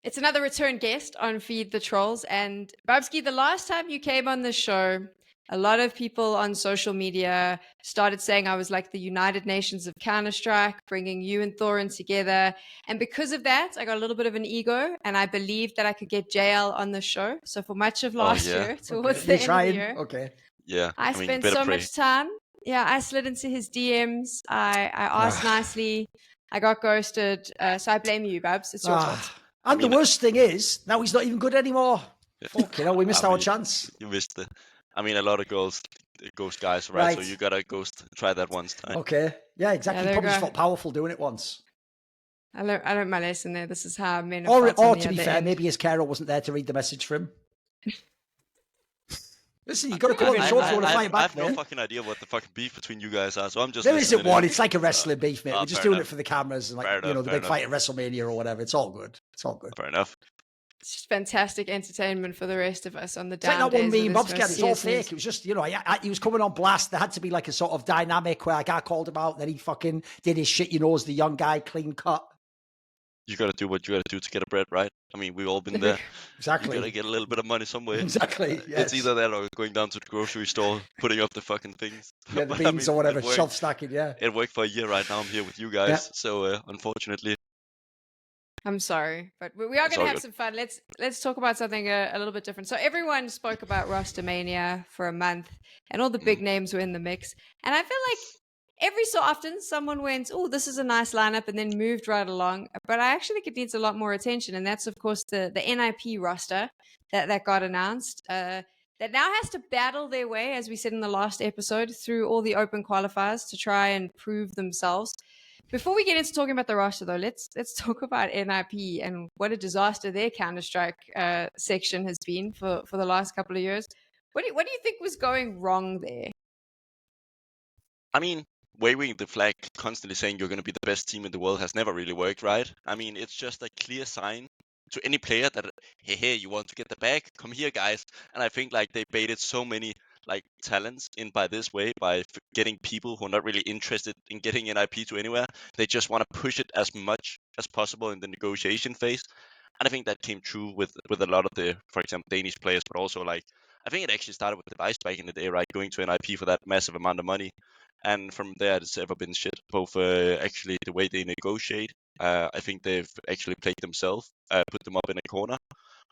It's another return guest on Feed the Trolls. And Bubzkji, the last time you came on the show, a lot of people on social media started saying I was like the United Nations of Counter-Strike, bringing you and Thorin together. And because of that, I got a little bit of an ego, and I believed that I could get JL on the show. So for much of last year, towards the end of the year, I spent so much time. Yeah, I slid into his DMs. I asked nicely. I got ghosted. So I blame you, Babs. It's your fault. And the worst thing is, now he's not even good anymore. Fucking hell, we missed our chance. You missed it. I mean, a lot of ghost guys, right? So you gotta try that once time. Okay. Yeah, exactly. Yeah, Probably just felt powerful doing it once. I learned my lesson there. This is how men are. Or to be fair, maybe his carer wasn't there to read the message for him. Listen, you got to come on the show if you want to fight back, I have no fucking idea what the fucking beef between you guys are, so I'm just... There isn't one. It's like a wrestling beef, mate. We're just doing it for the cameras and, like, the big fight at WrestleMania or whatever. It's all good. It's all good. Fair enough. It's just fantastic entertainment for the rest of us on the down days. It's like that one me and Bubzkji had. It's all fake. It was just, he was coming on blast. There had to be like a sort of dynamic where I got called him out, then he fucking did his shit, as the young guy, clean cut. You got to do what you got to do to get a bread, right? I mean, we've all been there. Exactly. You got to get a little bit of money somewhere. Exactly, yes. It's either that or going down to the grocery store, putting up the fucking things. Yeah, the beans or whatever, shelf stacking, yeah. It worked for a year right now. I'm here with you guys. So, unfortunately... I'm sorry, but we are going to have some fun. Let's talk about something a little bit different. So everyone spoke about Roster Mania for a month, and all the big names were in the mix. And I feel like every so often someone went, oh, this is a nice lineup, and then moved right along. But I actually think it needs a lot more attention, and that's, of course, the NiP roster that got announced. That now has to battle their way, as we said in the last episode, through all the open qualifiers to try and prove themselves. Before we get into talking about the roster, though, let's talk about NiP and what a disaster their Counter-Strike section has been for the last couple of years. What do you think was going wrong there? I mean, waving the flag, constantly saying you're going to be the best team in the world has never really worked, right? I mean, it's just a clear sign to any player that, hey, you want to get the bag? Come here, guys. And I think like they baited so many like talents in by this way, by getting people who are not really interested in getting NiP to anywhere. They just want to push it as much as possible in the negotiation phase. And I think that came true with a lot of the, for example, Danish players, but also like, I think it actually started with Device back in the day, right? Going to NiP for that massive amount of money. And from there, it's ever been shit. Both actually the way they negotiate, I think they've actually played themselves, put them up in a corner,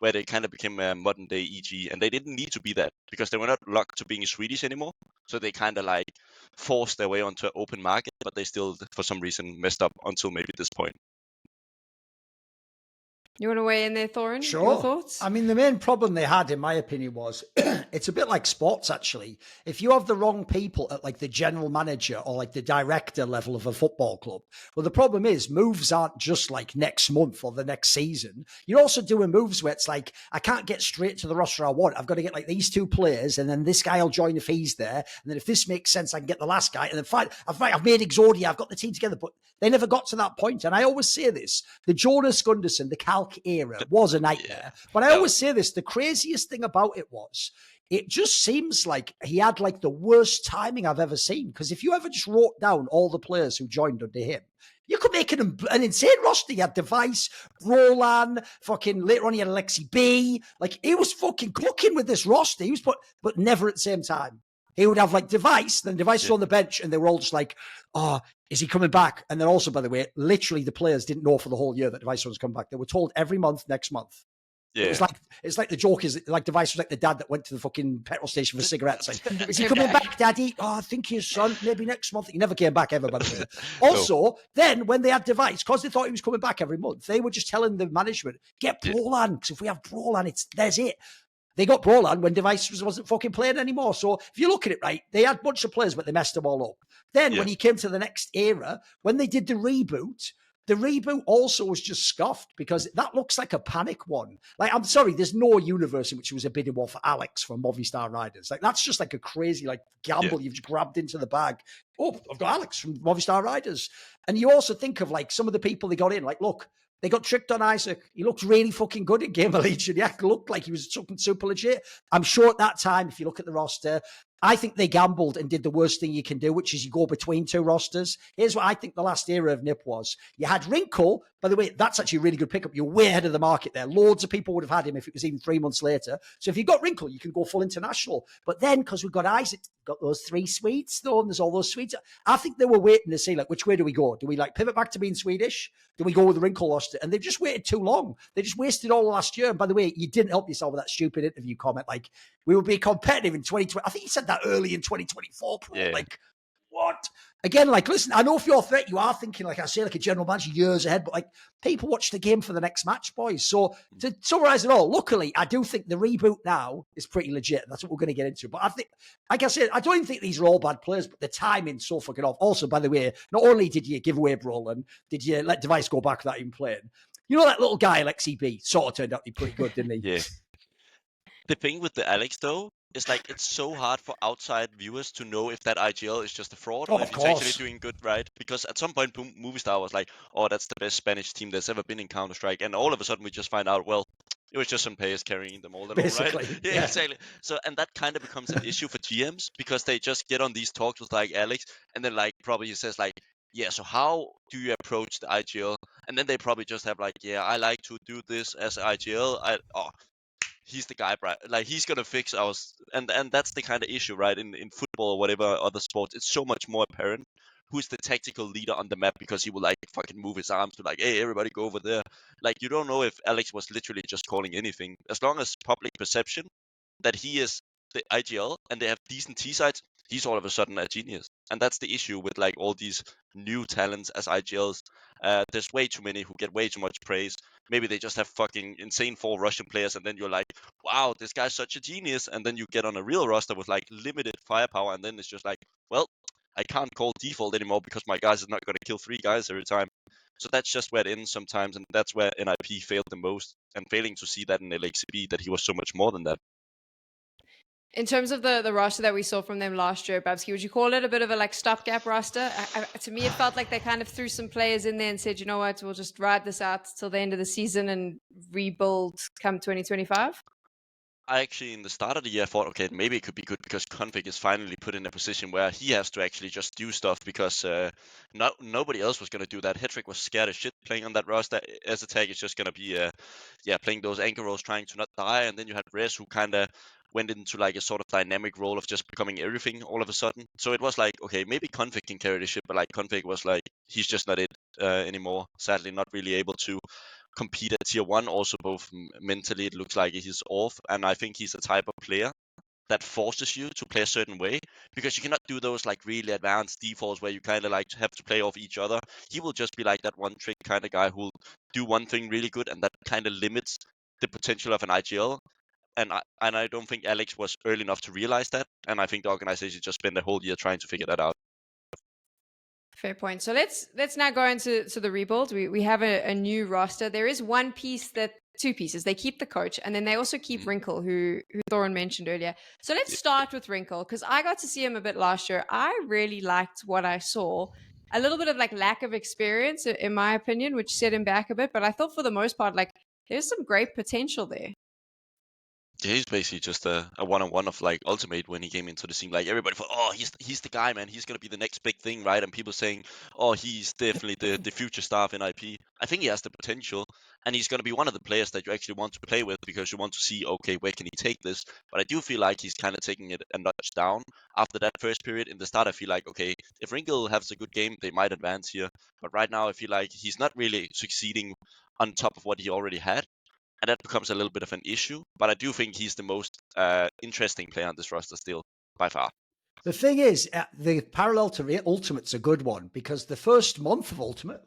where they kind of became a modern day EG, and they didn't need to be that because they were not locked to being Swedish anymore. So they kind of like forced their way onto an open market, but they still, for some reason, messed up until maybe this point. You want to weigh in there, Thorin? Sure. Your thoughts? I mean, the main problem they had, in my opinion, was it's a bit like sports, actually. If you have the wrong people at like the general manager or like the director level of a football club, well, the problem is moves aren't just like next month or the next season. You're also doing moves where it's like, I can't get straight to the roster I want. I've got to get like these two players, and then this guy will join if he's there. And then if this makes sense, I can get the last guy. And then fine, I've made Exodia, I've got the team together, but they never got to that point. And I always say this, the Jonas Gunderson, the Calc era was a nightmare. But I always say this, the craziest thing about it was, it just seems like he had like the worst timing I've ever seen. Because if you ever just wrote down all the players who joined under him, you could make an insane roster. You had Device, Roland, fucking later on he had Alexi B. Like, he was fucking cooking with this roster. He was but never at the same time. He would have like Device, then Device was on the bench, and they were all just like, oh, is he coming back? And then also, by the way, literally the players didn't know for the whole year that Device was coming back. They were told every month, next month. Yeah. It's like the joke is like Device was like the dad that went to the fucking petrol station for cigarettes. Like, is he coming back, Daddy? Oh, I think his son, maybe next month. He never came back ever, by the way. Also, then when they had Device, because they thought he was coming back every month, they were just telling the management, get Brolan, because if we have Brolan, there's it. They got Brolan when Device wasn't fucking playing anymore. So if you look at it right, they had a bunch of players, but they messed them all up. Then when he came to the next era, when they did the reboot also was just scoffed because that looks like a panic one. Like, I'm sorry, there's no universe in which it was a bidding war for Alex from Movistar Riders. Like, that's just like a crazy like gamble you've grabbed into the bag. Oh, I've got Alex from Movistar Riders. And you also think of like some of the people they got in, like, look, they got tricked on Isaac. He looked really fucking good at Game of Legion. Yeah, looked like he was super legit. I'm sure at that time, if you look at the roster, I think they gambled and did the worst thing you can do, which is you go between two rosters. Here's what I think the last era of NiP was. You had Wrinkle. By the way, that's actually a really good pickup. You're way ahead of the market there. Loads of people would have had him if it was even 3 months later. So if you've got Wrinkle, you can go full international. But then, because we've got Xizt, got those 3 Swedes, though, and there's all those Swedes. I think they were waiting to see, like, which way do we go? Do we, like, pivot back to being Swedish? Do we go with the Wrinkle roster? And they've just waited too long. They just wasted all last year. And by the way, you didn't help yourself with that stupid interview comment. Like, we will be competitive in 2020. I think you said that early in 2024, bro. Yeah. Like, what? Again, like, listen, I know if you're a threat, you are thinking, like I say, like a general manager years ahead, but like, people watch the game for the next match, boys. So to summarize it all, luckily, I do think the reboot now is pretty legit. That's what we're going to get into. But I think, like I said, I don't even think these are all bad players, but the timing's so fucking off. Also, by the way, not only did you give away Brolin, did you let Device go back without even playing? You know that little guy, Alexi B, sort of turned out to be pretty good, didn't he? Yeah. The thing with the Alex, though, is like it's so hard for outside viewers to know if that IGL is just a fraud or if he's actually doing good, right? Because at some point, Movistar was like, oh, that's the best Spanish team that's ever been in Counter-Strike. And all of a sudden, we just find out, well, it was just some players carrying them all. Basically. Right? Yeah, exactly. So, and that kind of becomes an issue for GMs because they just get on these talks with like Alex and then like probably he says like, yeah, so how do you approach the IGL? And then they probably just have like, yeah, I like to do this as IGL. He's the guy, right? Like he's gonna fix us, and that's the kind of issue, right? In football or whatever other sports, it's so much more apparent who's the tactical leader on the map because he will like fucking move his arms to like, hey, everybody go over there. Like you don't know if Alex was literally just calling anything. As long as public perception that he is the IGL and they have decent T sides, he's all of a sudden a genius. And that's the issue with like all these new talents as IGLs. There's way too many who get way too much praise. Maybe they just have fucking insane 4 Russian players, and then you're like, wow, this guy's such a genius. And then you get on a real roster with like limited firepower, and then it's just like, well, I can't call default anymore because my guys are not going to kill 3 guys every time. So that's just where it ends sometimes, and that's where NiP failed the most, and failing to see that in LXB that he was so much more than that. In terms of the roster that we saw from them last year, Bubzkji, would you call it a bit of a like stopgap roster? To me, it felt like they kind of threw some players in there and said, you know what, we'll just ride this out till the end of the season and rebuild come 2025? I actually, in the start of the year, thought, okay, maybe it could be good because Config is finally put in a position where he has to actually just do stuff because nobody else was going to do that. Hetrick was scared as shit playing on that roster. As a tag, it's just going to be, playing those anchor roles, trying to not die. And then you had Rez, who kind of went into like a sort of dynamic role of just becoming everything all of a sudden. So it was like, okay, maybe Config can carry the ship, but like Config was like, he's just not it anymore. Sadly, not really able to compete at tier 1. Also, both mentally, it looks like he's off. And I think he's the type of player that forces you to play a certain way because you cannot do those like really advanced defaults where you kind of like have to play off each other. He will just be like that one trick kind of guy who'll do one thing really good, and that kind of limits the potential of an IGL. And I don't think Alex was early enough to realize that. And I think the organization just spent the whole year trying to figure that out. Fair point. So let's now go into the rebuild. We have a new roster. There is two pieces. They keep the coach, and then they also keep Wrinkle, who Thorin mentioned earlier. So let's start with Wrinkle, because I got to see him a bit last year. I really liked what I saw. A little bit of like lack of experience, in my opinion, which set him back a bit. But I thought for the most part, like there's some great potential there. Yeah, he's basically just a one-on-one of like Ultimate when he came into the scene. Like everybody thought, oh, he's the guy, man. He's gonna be the next big thing, right? And people saying, oh, he's definitely the future star of NiP. I think he has the potential, and he's gonna be one of the players that you actually want to play with because you want to see, okay, where can he take this? But I do feel like he's kind of taking it a notch down after that first period. In the start, I feel like, okay, if Wrinkle has a good game, they might advance here. But right now, I feel like he's not really succeeding on top of what he already had. And that becomes a little bit of an issue. But I do think he's the most interesting player on this roster still, by far. The thing is, the parallel to Ultimate's a good one because the first month of Ultimate,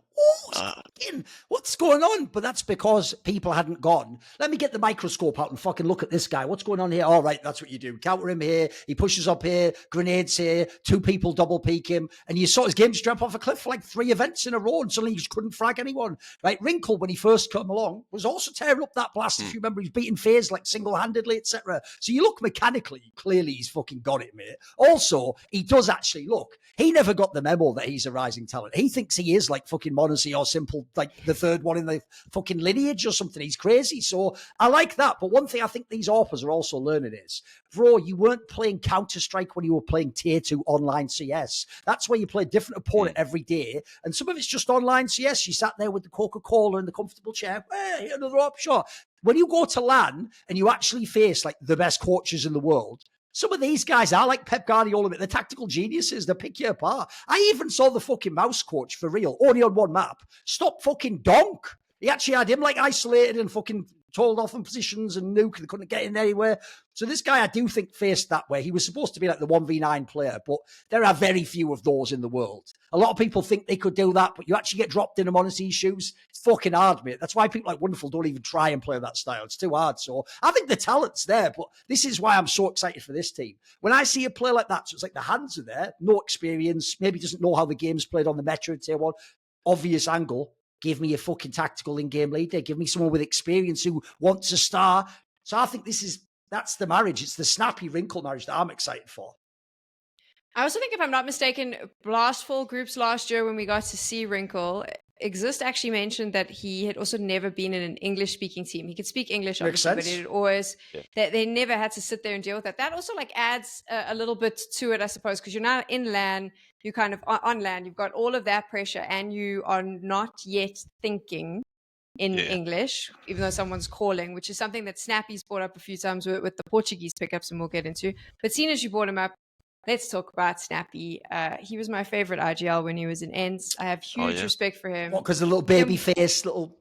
what's going on? But that's because people hadn't gone, let me get the microscope out and fucking look at this guy. What's going on here? All right, that's what you do. Counter him here. He pushes up here. Grenades here. 2 people double peek him. And you saw his game just jump off a cliff for like 3 events in a row and suddenly he just couldn't frag anyone. Right? Wrinkle, when he first came along, was also tearing up that blast. If you remember, he's beating FaZe like single-handedly, etc. So you look mechanically, clearly he's fucking got it, mate. Also, he does actually look. He never got the memo that he's a rising talent. He thinks he is like fucking Monazzi or simple, like the third one in the fucking lineage or something. He's crazy. So I like that. But one thing I think these AWPers are also learning is, bro, you weren't playing Counter-Strike when you were playing Tier 2 online CS. That's where you play a different opponent every day. And some of it's just online CS. You sat there with the Coca-Cola and the comfortable chair. Hey, another AWP shot. When you go to LAN and you actually face like the best coaches in the world, some of these guys are like Pep Guardiola, they're tactical geniuses. They pick you apart. I even saw the fucking mouse coach for real, only on one map, stop fucking Donk. He actually had him like isolated and fucking told off in positions and nuke. They couldn't get in anywhere. So this guy, I do think, faced that way. He was supposed to be like the 1v9 player, but there are very few of those in the world. A lot of people think they could do that, but you actually get dropped in them on his shoes. It's fucking hard, mate. That's why people like Wonderful don't even try and play that style. It's too hard. So I think the talent's there, but this is why I'm so excited for this team. When I see a play like that, so it's like the hands are there, no experience, maybe doesn't know how the game's played on the Metro Tier 1, obvious angle. Give me a fucking tactical in-game leader. Give me someone with experience who wants a star. So I think that's the marriage. It's the Snappi wrinkle marriage that I'm excited for. I also think, if I'm not mistaken, last fall groups last year when we got to see Wrinkle, Xizt actually mentioned that he had also never been in an English-speaking team. He could speak English, obviously, but it had always that they never had to sit there and deal with that. That also like adds a little bit to it, I suppose, because you're now in LAN, you kind of on LAN, you've got all of that pressure, and you are not yet thinking in English, even though someone's calling, which is something that Snappi's brought up a few times with the Portuguese pickups, and we'll get into. But seeing as you brought him up, let's talk about Snappi. He was my favorite IGL when he was in Ents. I have huge respect for him. What, because the little baby face, little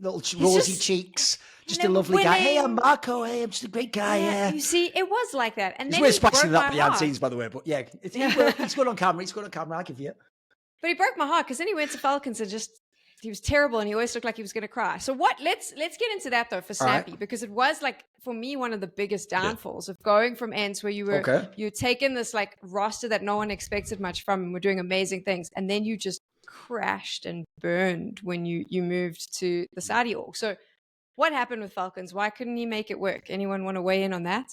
rosy cheeks, just a lovely guy. Hey, I'm Marco. Hey, I'm just a great guy. Yeah. You see, it was like that. And he's then way he broke spicier than my that behind heart. scenes, by the way. But yeah, he's good on camera. He's good on camera. I give you it. But he broke my heart because then he went to Falcons and he was terrible, and he always looked like he was going to cry. So let's get into that though for Snappi, because it was like, for me, one of the biggest downfalls of going from Ents, where you'd taken this like roster that no one expected much from and were doing amazing things, and then you just crashed and burned when you moved to the Saudi org. So what happened with Falcons? Why couldn't he make it work? Anyone want to weigh in on that?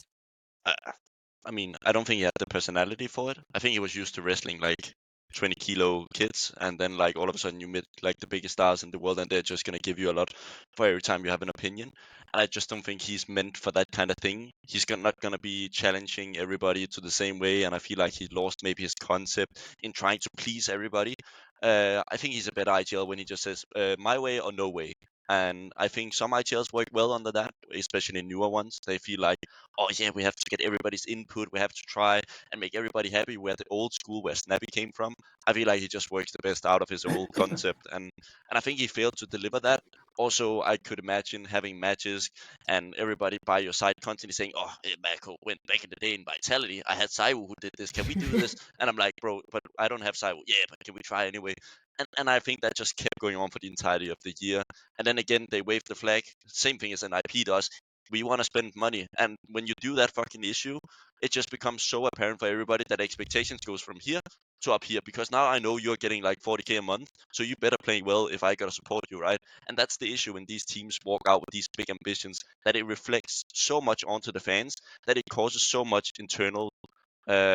I mean, I don't think he had the personality for it. I think he was used to wrestling like 20 kilo kids, and then like all of a sudden you meet like the biggest stars in the world, and they're just going to give you a lot for every time you have an opinion. And I just don't think he's meant for that kind of thing. He's not going to be challenging everybody to the same way, and I feel like he lost maybe his concept in trying to please everybody. I think he's a better IGL when he just says my way or no way. And I think some IGLs work well under that, especially newer ones. They feel like, oh yeah, we have to get everybody's input. We have to try and make everybody happy. Where the old school, where Snappi came from, I feel like he just works the best out of his old concept. And I think he failed to deliver that. Also, I could imagine having matches and everybody by your side constantly saying, oh, Marco went back in the day in Vitality. I had Saiwu who did this. Can we do this? And I'm like, bro, but I don't have Saiwu. Yeah, but can we try anyway? And I think that just kept going on for the entirety of the year. And then again, they waved the flag. Same thing as NiP does. We want to spend money. And when you do that fucking issue, it just becomes so apparent for everybody that expectations goes from here to up here. Because now I know you're getting like 40K a month, so you better play well if I got to support you, right? And that's the issue when these teams walk out with these big ambitions, that it reflects so much onto the fans, that it causes so much internal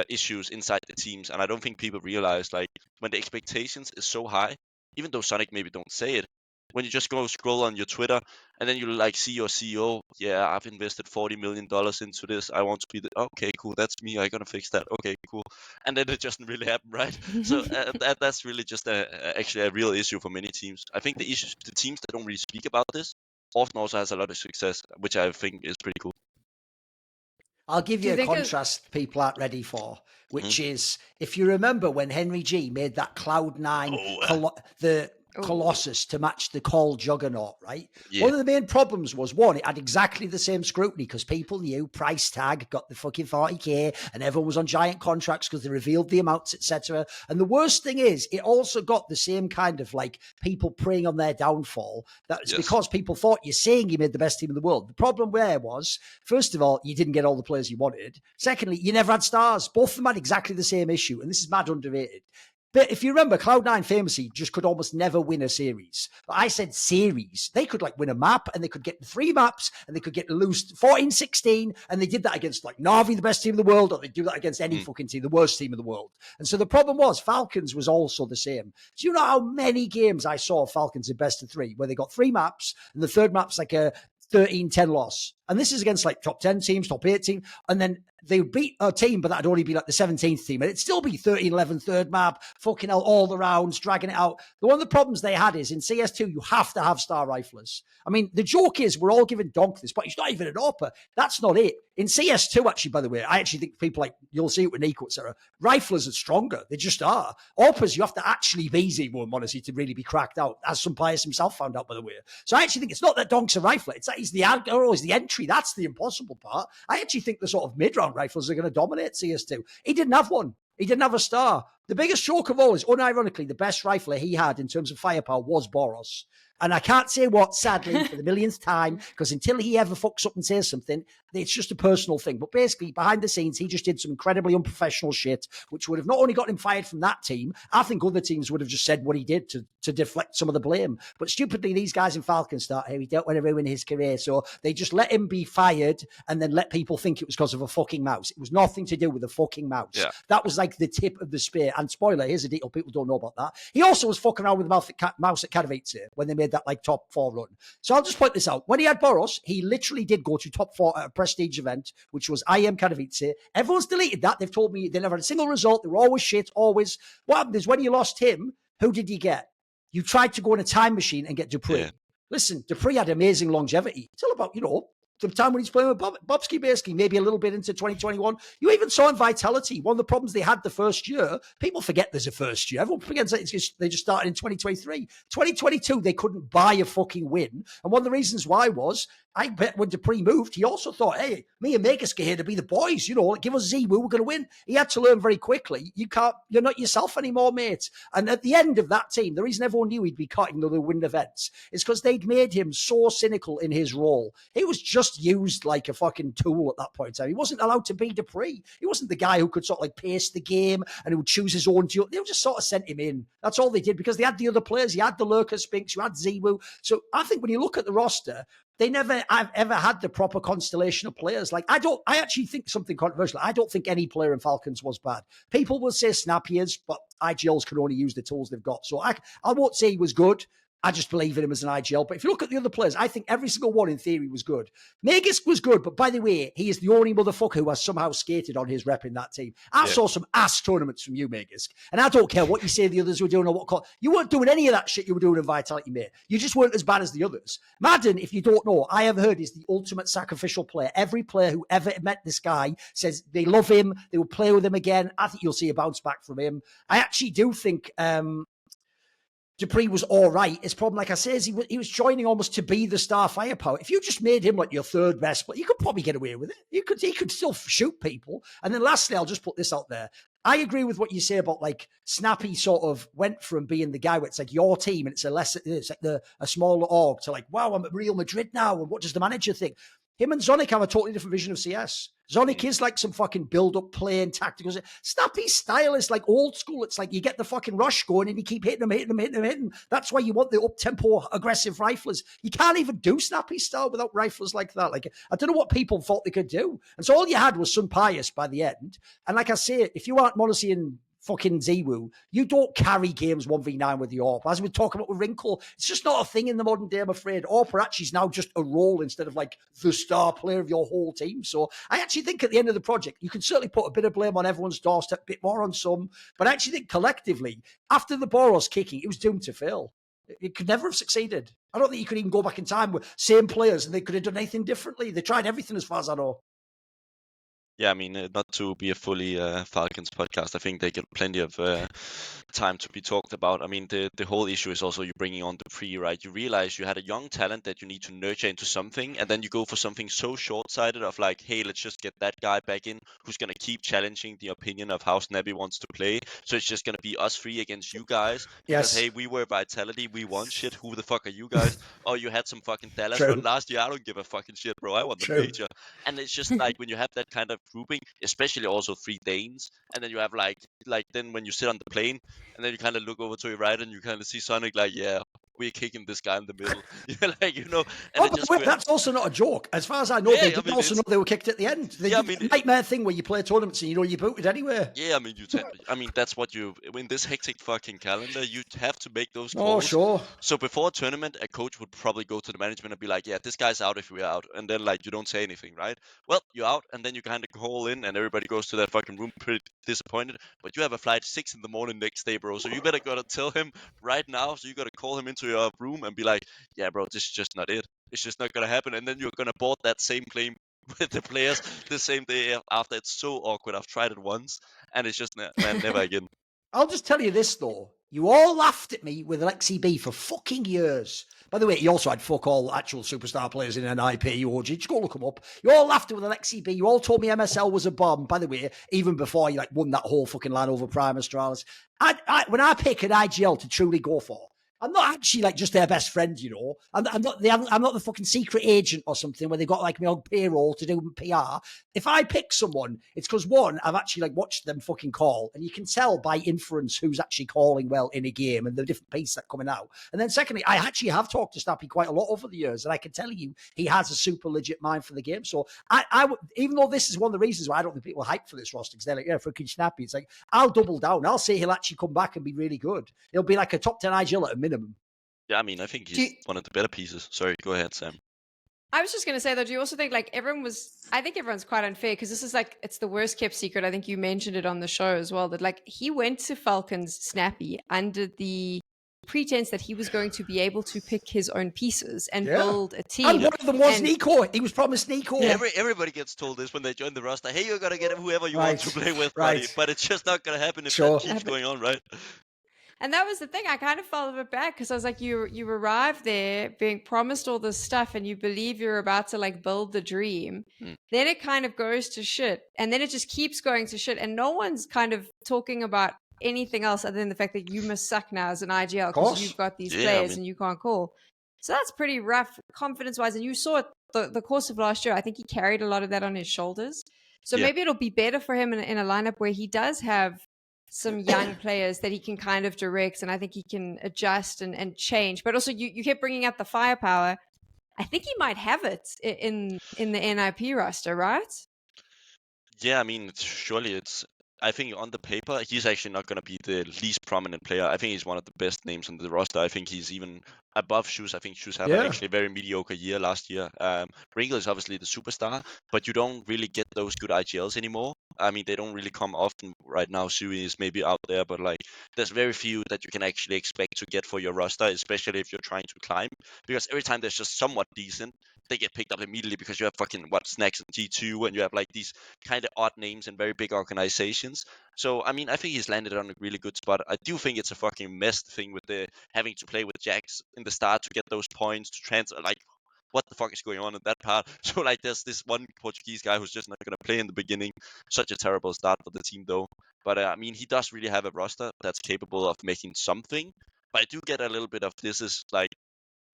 issues inside the teams. And I don't think people realize, like, when the expectations is so high, even though Sonic maybe don't say it, when you just go scroll on your Twitter and then you like see your CEO, yeah, I've invested $40 million into this. I want to be okay, cool. That's me. I'm gonna fix that. Okay, cool. And then it doesn't really happen, right? So that's really just actually a real issue for many teams. I think the teams that don't really speak about this often also has a lot of success, which I think is pretty cool. I'll give you a contrast people aren't ready for, which is, if you remember when Henry G made that Cloud9, the Colossus to match the Call Juggernaut, right? Yeah. One of the main problems was, one, it had exactly the same scrutiny because people knew price tag, got the fucking 40K, and everyone was on giant contracts because they revealed the amounts, etc. And the worst thing is, it also got the same kind of like people preying on their downfall. That's because people thought you're saying you made the best team in the world. The problem there was, first of all, you didn't get all the players you wanted. Secondly, you never had stars. Both of them had exactly the same issue, and this is mad underrated. But if you remember, Cloud9 famously just could almost never win a series. But I said series. They could like win a map and they could get 3 maps and they could get lose 14-16. And they did that against like Na'Vi, the best team in the world, or they do that against any fucking team, the worst team in the world. And so the problem was Falcons was also the same. Do you know how many games I saw Falcons in best of 3 where they got 3 maps and the third map's like a 13-10 loss? And this is against like top 10 teams, top 8 team. And then they would beat a team, but that'd only be like the 17th team. And it'd still be 13-11 third map, fucking hell, all the rounds, dragging it out. One of the problems they had is in CS2, you have to have star riflers. I mean, the joke is we're all giving Donk this, but he's not even an AWPer. That's not it. In CS2, actually, by the way, I actually think people like, you'll see it with Nico, etc. Riflers are stronger. They just are. AWPers, you have to actually be Z1, honestly, to really be cracked out, as some players himself found out, by the way. So I actually think it's not that Donk's a rifler. It's that he's the aggro, he's the entry. That's the impossible part. I actually think the sort of mid-round rifles are going to dominate CS2. He didn't have one. He didn't have a star. The biggest joke of all is, unironically, the best rifler he had in terms of firepower was Boros. And I can't say what, sadly, for the millionth time, because until he ever fucks up and says something, it's just a personal thing. But basically, behind the scenes, he just did some incredibly unprofessional shit, which would have not only got him fired from that team, I think other teams would have just said what he did to deflect some of the blame. But stupidly, these guys in Falcons thought, hey, we don't want to ruin his career. So they just let him be fired and then let people think it was because of a fucking mouse. It was nothing to do with a fucking mouse. Yeah. That was like the tip of the spear. And spoiler, here's a detail people don't know about that. He also was fucking around with the mouse at Katowice when they made that like top 4 run. So I'll just point this out. When he had Boros, he literally did go to top 4 at a prestige event, which was IM Katowice. Everyone's deleted that. They've told me they never had a single result. They were always shit, always. What happened is when you lost him, who did you get? You tried to go in a time machine and get Dupree. Yeah. Listen, Dupree had amazing longevity. It's all about, the time when he's playing with Bubzkji, basically, maybe a little bit into 2021. You even saw in Vitality, one of the problems they had the first year, people forget there's a first year. Everyone forgets that they just started in 2023. 2022, they couldn't buy a fucking win. And one of the reasons why was, I bet when Dupree moved, he also thought, hey, me and Megas get here to be the boys, give us Z, we're going to win. He had to learn very quickly. You're not yourself anymore, mate. And at the end of that team, the reason everyone knew he'd be cutting the win events is because they'd made him so cynical in his role. He was just used like a fucking tool at that point in time. He wasn't allowed to be Dupree. He wasn't the guy who could sort of like pace the game and who would choose his own deal. They just sort of sent him in. That's all they did because they had the other players. You had the Lurker Spinks, you had Ziwu. So I think when you look at the roster, they never have ever had the proper constellation of players. Like, I actually think something controversial. I don't think any player in Falcons was bad. People will say Snappi is, but IGLs can only use the tools they've got. So I won't say he was good. I just believe in him as an IGL. But if you look at the other players, I think every single one in theory was good. Megas was good, but by the way, he is the only motherfucker who has somehow skated on his rep in that team. I saw some ass tournaments from you, Megas. And I don't care what you say the others were doing or what call. You weren't doing any of that shit you were doing in Vitality, mate. You just weren't as bad as the others. Madden, if you don't know, I have heard is the ultimate sacrificial player. Every player who ever met this guy says they love him. They will play with him again. I think you'll see a bounce back from him. I actually do think Dupree was all right. His problem, like I say, is he was joining almost to be the star firepower. If you just made him like your third best player, you could probably get away with it. He could still shoot people. And then lastly, I'll just put this out there. I agree with what you say about like Snappi sort of went from being the guy where it's like your team and it's like a smaller org to like, wow, I'm at Real Madrid now. And what does the manager think? Him and Zonic have a totally different vision of CS. Zonic is like some fucking build-up playing tactical. Snappy's style is like old school. It's like you get the fucking rush going and you keep hitting them. That's why you want the up-tempo aggressive riflers. You can't even do Snappy's style without riflers like that. Like, I don't know what people thought they could do. And so all you had was some Pius by the end. And like I say, if you aren't Monacy and fucking Ziwu, you don't carry games 1v9 with the AWP. As we talk about with Wrinkle, it's just not a thing in the modern day, I'm afraid. AWP actually is now just a role instead of like the star player of your whole team. So I actually think at the end of the project, you can certainly put a bit of blame on everyone's doorstep, a bit more on some, but I actually think collectively, after the Boros kicking, it was doomed to fail. It could never have succeeded. I don't think you could even go back in time with same players and they could have done anything differently. They tried everything as far as I know. Yeah, I mean, not to be a fully Falcons podcast, I think they get plenty of time to be talked about. I mean, the whole issue is also you bringing on Dupree, right? You realize you had a young talent that you need to nurture into something, and then you go for something so short-sighted of like, hey, let's just get that guy back in who's going to keep challenging the opinion of how Snappi wants to play. So it's just going to be us three against you guys. Because, hey, we were Vitality, we won shit. Who the fuck are you guys? Oh, you had some fucking Dallas run last year. I don't give a fucking shit, bro. I want the major. And it's just like when you have that kind of grouping, especially also 3 Danes, and then you have like then when you sit on the plane, and then you kind of look over to your right, and you kind of see Sonic like, yeah, we're kicking this guy in the middle. You're like, and it just that's also not a joke. As far as I know, Yeah, they I did mean, also know they were kicked at the end. They Yeah, I did mean, the nightmare thing where you play tournaments and you're booted anywhere. Yeah, I mean, I mean, that's what you in this hectic fucking calendar, you have to make those Oh, calls. sure. So before a tournament, a coach would probably go to the management and be like, "Yeah, this guy's out if we're out," and then like you don't say anything, right? Well, you're out, and then you kind of call in, and everybody goes to their fucking room pretty disappointed. But you have a flight 6 in the morning next day, bro. So you better gotta tell him right now. So you gotta call him into your room and be like, "Yeah, bro, this is just not it. It's just not gonna happen." And then you're gonna board that same plane with the players the same day after. It's so awkward. I've tried it once, and it's just man, never again. I'll just tell you this though. You all laughed at me with Alexi B for fucking years. By the way, he also had fuck all actual superstar players in an NiP orgy. Just go look them up. You all laughed with Alexi B. You all told me MSL was a bomb. By the way, even before you won that whole fucking line over Prime Astralis. When I pick an IGL to truly go for, I'm not actually just their best friend, I'm not the fucking secret agent or something where they've got me on payroll to do PR. If I pick someone, it's because one, I've actually watched them fucking call, and you can tell by inference who's actually calling well in a game and the different pieces that are coming out. And then secondly, I actually have talked to Snappi quite a lot over the years, and I can tell you he has a super legit mind for the game. So I even though this is one of the reasons why I don't think people are hyped for this roster, because they're like, yeah, freaking Snappi. It's like, I'll double down. I'll say he'll actually come back and be really good. He'll be like a top 10 IGL at a minimum. Yeah, I mean, I think he's one of the better pieces. Sorry, go ahead, Sam. I was just going to say, though, do you also think I think everyone's quite unfair because this is it's the worst kept secret. I think you mentioned it on the show as well, that he went to Falcons Snappi under the pretense that he was going to be able to pick his own pieces and build a team. And one of them was Nico. He was promised Nico. Yeah. Everybody gets told this when they join the roster. Hey, you're going to get whoever you want to play with, buddy. But it's just not going to happen if that keeps going on, right? And that was the thing. I kind of felt a bit bad because I was like, you arrived there being promised all this stuff and you believe you're about to build the dream. Then it kind of goes to shit. And then it just keeps going to shit. And no one's kind of talking about anything else other than the fact that you must suck now as an IGL because you've got these players and you can't call. So that's pretty rough confidence-wise. And you saw it the course of last year. I think he carried a lot of that on his shoulders. So maybe it'll be better for him in a lineup where he does have some young players that he can kind of direct, and I think he can adjust and change. But also, you kept bringing up the firepower. I think he might have it in the NiP roster, right? Yeah, I mean, surely I think on the paper, he's actually not going to be the least prominent player. I think he's one of the best names on the roster. I think he's even above Xizt. I think Xizt had actually a very mediocre year last year. Ringo is obviously the superstar, but you don't really get those good IGLs anymore. I mean, they don't really come often right now. Sui is maybe out there, but there's very few that you can actually expect to get for your roster, especially if you're trying to climb. Because every time there's just somewhat decent, they get picked up immediately because you have fucking Snacks and T2, and you have these kind of odd names and very big organizations. So I mean, I think he's landed on a really good spot. I do think it's a fucking mess thing with the having to play with JACKZ in the start to get those points to transfer. What the fuck is going on in that part? So there's this one Portuguese guy who's just not going to play in the beginning. Such a terrible start for the team though. But I mean, he does really have a roster that's capable of making something. But I do get a little bit of this is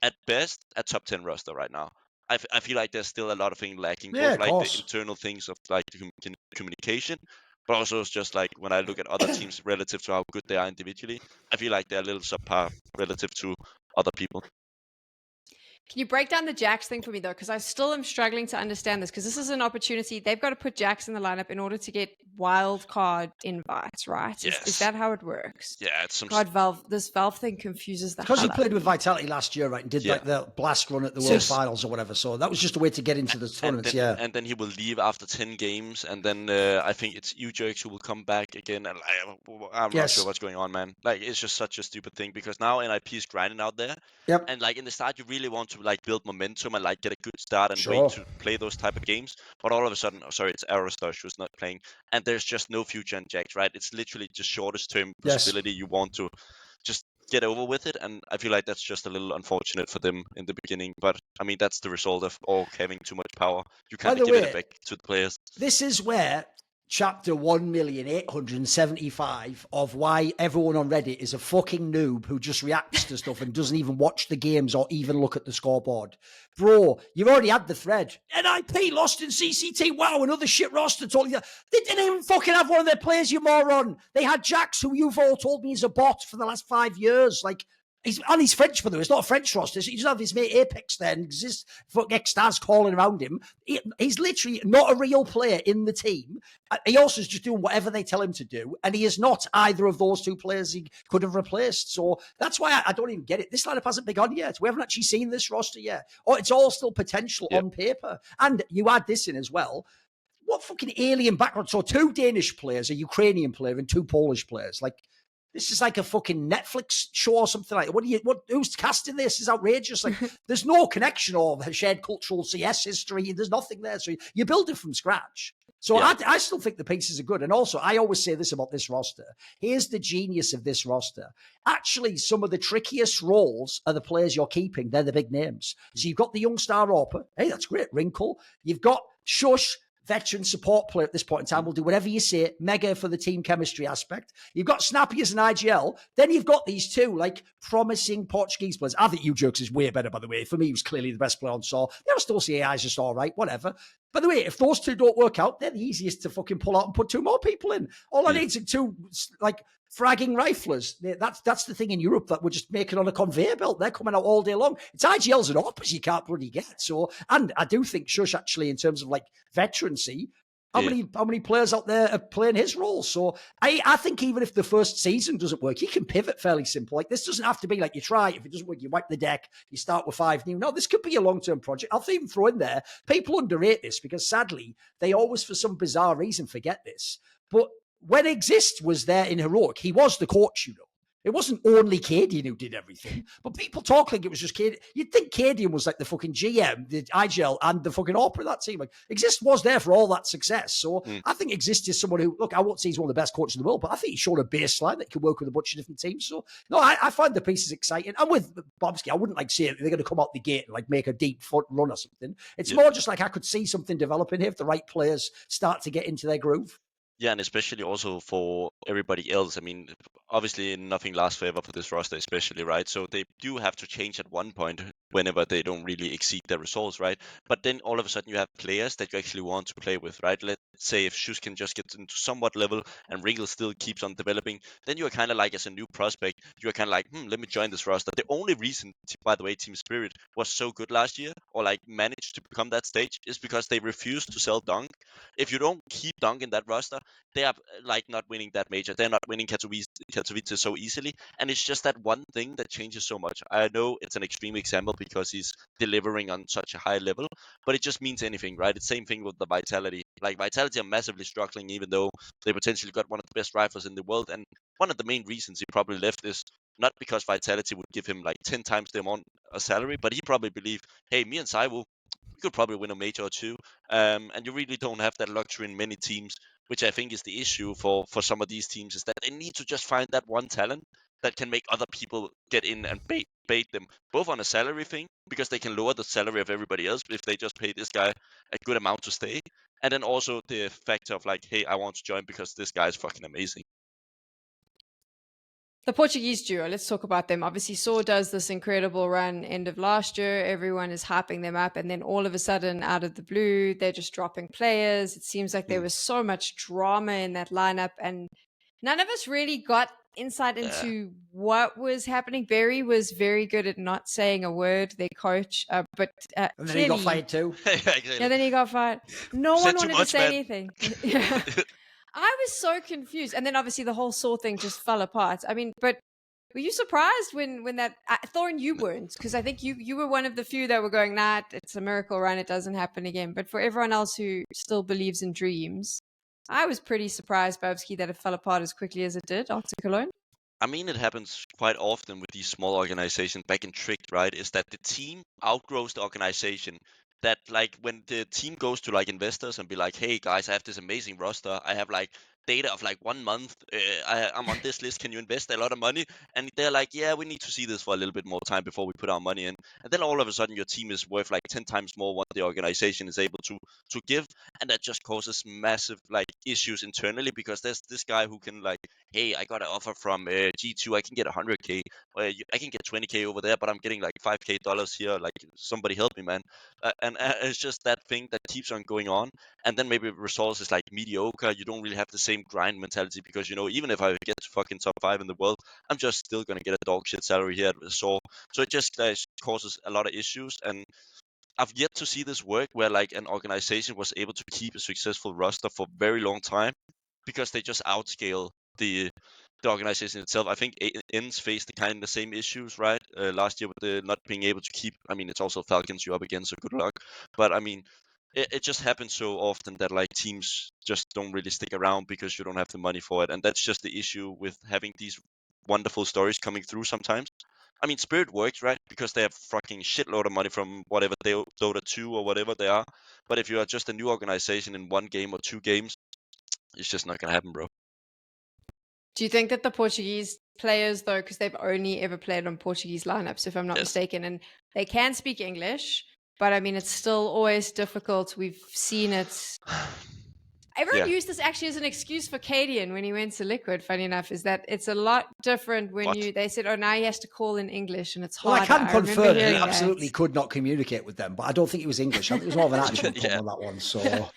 at best a top 10 roster right now. I feel like there's still a lot of things lacking, both the internal things of communication, but also it's just when I look at other teams relative to how good they are individually, I feel like they're a little subpar relative to other people. Can you break down the JACKZ thing for me, though? Because I still am struggling to understand this, because this is an opportunity. They've got to put JACKZ in the lineup in order to get wild card invites, right? Yes. Is that how it works? Yeah, it's some... God, this Valve thing confuses the because he played with Vitality last year, right, and did the blast run at the World Finals or whatever. So that was just a way to get into the tournaments, And then he will leave after 10 games, and then I think it's ewjerks who will come back again, and I'm not sure what's going on, man. It's just such a stupid thing, because now NiP is grinding out there, and in the start you really want to build momentum and get a good start and wait to play those type of games, but all of a sudden, it's arrozdoce who's not playing, and there's just no future in JACKZ, right? It's literally just shortest term possibility. You want to just get over with it, and I feel like that's just a little unfortunate for them in the beginning, but I mean, that's the result of all having too much power. You can't give it back to the players. This is where chapter 1,875 of why everyone on Reddit is a fucking noob who just reacts to stuff and doesn't even watch the games or even look at the scoreboard. Bro, you've already had the thread. NiP lost in CCT. Wow, another shit roster. They didn't even fucking have one of their players, you moron. They had JACKZ, who you've all told me is a bot for the last 5 years. Like, he's French, by the way. It's not a French roster. He doesn't have his mate Apex there and Xizt stars calling around him. He's literally not a real player in the team. He also is just doing whatever they tell him to do. And he is not either of those two players he could have replaced. So that's why I don't even get it. This lineup hasn't begun yet. We haven't actually seen this roster yet. Or it's all still potential on paper. And you add this in as well. What fucking alien background? So 2 Danish players, a Ukrainian player, and 2 Polish players. Like, this is like a fucking Netflix show or something like that. Who's casting this? Is outrageous. Like, there's no connection or shared cultural CS history. There's nothing there. So you build it from scratch. So I still think the pieces are good. And also, I always say this about this roster. Here's the genius of this roster. Actually, some of the trickiest roles are the players you're keeping. They're the big names. So you've got the young star Orpa. Hey, that's great. Wrinkle. You've got Shush, veteran support player at this point in time, will do whatever you say, mega for the team chemistry aspect. You've got Snappi as an IGL. Then you've got these 2, like, promising Portuguese players. I think ewjerks is way better, by the way. For me, he was clearly the best player on Saw. The arrozdoce AI is just all right, whatever. By the way, if those 2 don't work out, they're the easiest to fucking pull out and put 2 more people in. All I need is 2, like, fragging riflers. That's the thing in Europe that we're just making on a conveyor belt. They're coming out all day long. It's IGLs and Orpas you can't bloody get. So, and I do think Shush actually, in terms of like veterancy, how many players out there are playing his role? So I think even if the first season doesn't work, you can pivot fairly simple. Like, this doesn't have to be like you try. If it doesn't work, you wipe the deck, you start with 5 new. No, this could be a long-term project. I'll even throw in there, people underrate this because sadly, they always, for some bizarre reason, forget this. But when Xizt was there in Heroic, he was the coach, you know. It wasn't only Cadian who did everything, but people talk like it was just Cadian. You'd think Cadian was like the fucking GM, the IGL, and the fucking Orpa of that team. Like, Xizt was there for all that success. So I think Xizt is someone who, look, I won't say he's one of the best coaches in the world, but I think he's shown a baseline that can work with a bunch of different teams. So, no, I find the pieces exciting. And with Bubzkji, I wouldn't like say they're going to come out the gate and like make a deep foot run or something. It's more just like I could see something developing here if the right players start to get into their groove. Yeah, and especially also for everybody else. I mean, obviously nothing lasts forever for this roster, especially, right? So they do have to change at one point whenever they don't really exceed their results, right? But then all of a sudden you have players that you actually want to play with, right? Let's say if Xizt can just get into somewhat level and Wrinkle still keeps on developing, then you are kind of like, as a new prospect, you are kind of like, let me join this roster. The only reason, by the way, Team Spirit was so good last year, or like managed to become that stage, is because they refused to sell Dunk. If you don't keep Dunk in that roster, they are like not winning that major. They're not winning Katowice so easily. And it's just that one thing that changes so much. I know it's an extreme example because he's delivering on such a high level, but it just means anything, right? It's the same thing with the Vitality. Like, Vitality are massively struggling, even though they potentially got one of the best rifles in the world. And one of the main reasons he probably left is not because Vitality would give him like 10 times the amount of salary, but he probably believed, hey, me and Saiwu, we could probably win a major or 2. And you really don't have that luxury in many teams, which I think is the issue for some of these teams, is that they need to just find that one talent that can make other people get in and bait them, both on a salary thing, because they can lower the salary of everybody else if they just pay this guy a good amount to stay, and then also the factor of like, hey, I want to join because this guy is fucking amazing. The Portuguese duo, let's talk about them. Obviously, Saw does this incredible run end of last year. Everyone is hyping them up. And then all of a sudden, out of the blue, they're just dropping players. It seems like there was so much drama in that lineup. And none of us really got insight into what was happening. Barry was very good at not saying a word, their coach. But and then he got fired too. Yeah, then he got fired. No one wanted to say anything. Yeah. I was so confused. And then obviously the whole Saw thing just fell apart. I mean, but were you surprised when that... Thorin, you weren't, because I think you were one of the few that were going, nah, it's a miracle run, it doesn't happen again. But for everyone else who still believes in dreams, I was pretty surprised, Bubzkji, that it fell apart as quickly as it did after Cologne. I mean, it happens quite often with these small organizations. Back in Tricked, right, is that the team outgrows the organization. That, like, when the team goes to like investors and be like, hey guys, I have this amazing roster, I have like data of like 1 month. I'm on this list. Can you invest a lot of money? And they're like, yeah, we need to see this for a little bit more time before we put our money in. And then all of a sudden, your team is worth like 10 times more what the organization is able to give, and that just causes massive like issues internally, because there's this guy who can like, hey, I got an offer from G2, I can get 100k, I can get 20k over there, but I'm getting like $5k here. Like, somebody help me, man. And it's just that thing that keeps on going on. And then maybe results is like mediocre. You don't really have the same grind mentality, because even if I get to fucking top 5 in the world, I'm just still gonna get a dog shit salary here at Resort. So it just causes a lot of issues. And I've yet to see this work where like an organization was able to keep a successful roster for a very long time, because they just outscale the organization itself. I think Ends faced the kind of the same issues, right? Last year with the not being able to keep. I mean, it's also Falcons you're up against, so good luck. But I mean, it just happens so often that like teams just don't really stick around because you don't have the money for it, and that's just the issue with having these wonderful stories coming through sometimes. I mean, Spirit works, right? Because they have fucking shitload of money from whatever Dota 2 or whatever they are. But if you are just a new organization in 1 game or 2 games, it's just not gonna happen, bro. Do you think that the Portuguese players, though, because they've only ever played on Portuguese lineups, if I'm not mistaken, and they can speak English, but I mean, it's still always difficult. We've seen it. Everyone used this actually as an excuse for Cadian when he went to Liquid, funny enough, is that it's a lot different when they said, oh, now he has to call in English and it's hard. Well, I can confirm he absolutely could not communicate with them, but I don't think it was English. I think it was more of an attitude problem on that one. So,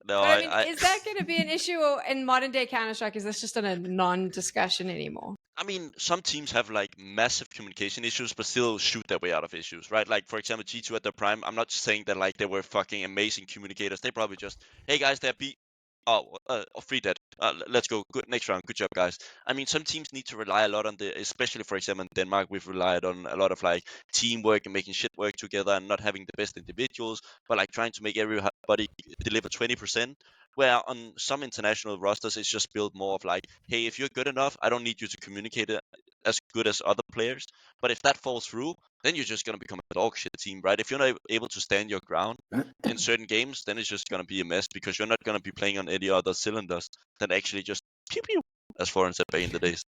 no, I mean, is that going to be an issue in modern day Counter-Strike? Is this just a non-discussion anymore? I mean, some teams have like massive communication issues, but still shoot their way out of issues, right? Like, for example, G2 at their prime. I'm not saying that like they were fucking amazing communicators. They probably just, hey guys, they're beat. Oh, free dead. Let's go. Good, next round. Good job, guys. I mean, some teams need to rely a lot on especially for example in Denmark, we've relied on a lot of like teamwork and making shit work together and not having the best individuals, but like trying to make everybody deliver 20%. Where on some international rosters, it's just built more of like, hey, if you're good enough, I don't need you to communicate it as good as other players. But if that falls through, then you're just gonna become a dog shit team, right? If you're not able to stand your ground in certain games, then it's just gonna be a mess, because you're not gonna be playing on any other cylinders than actually just pew pew, as Thorin said back in the days.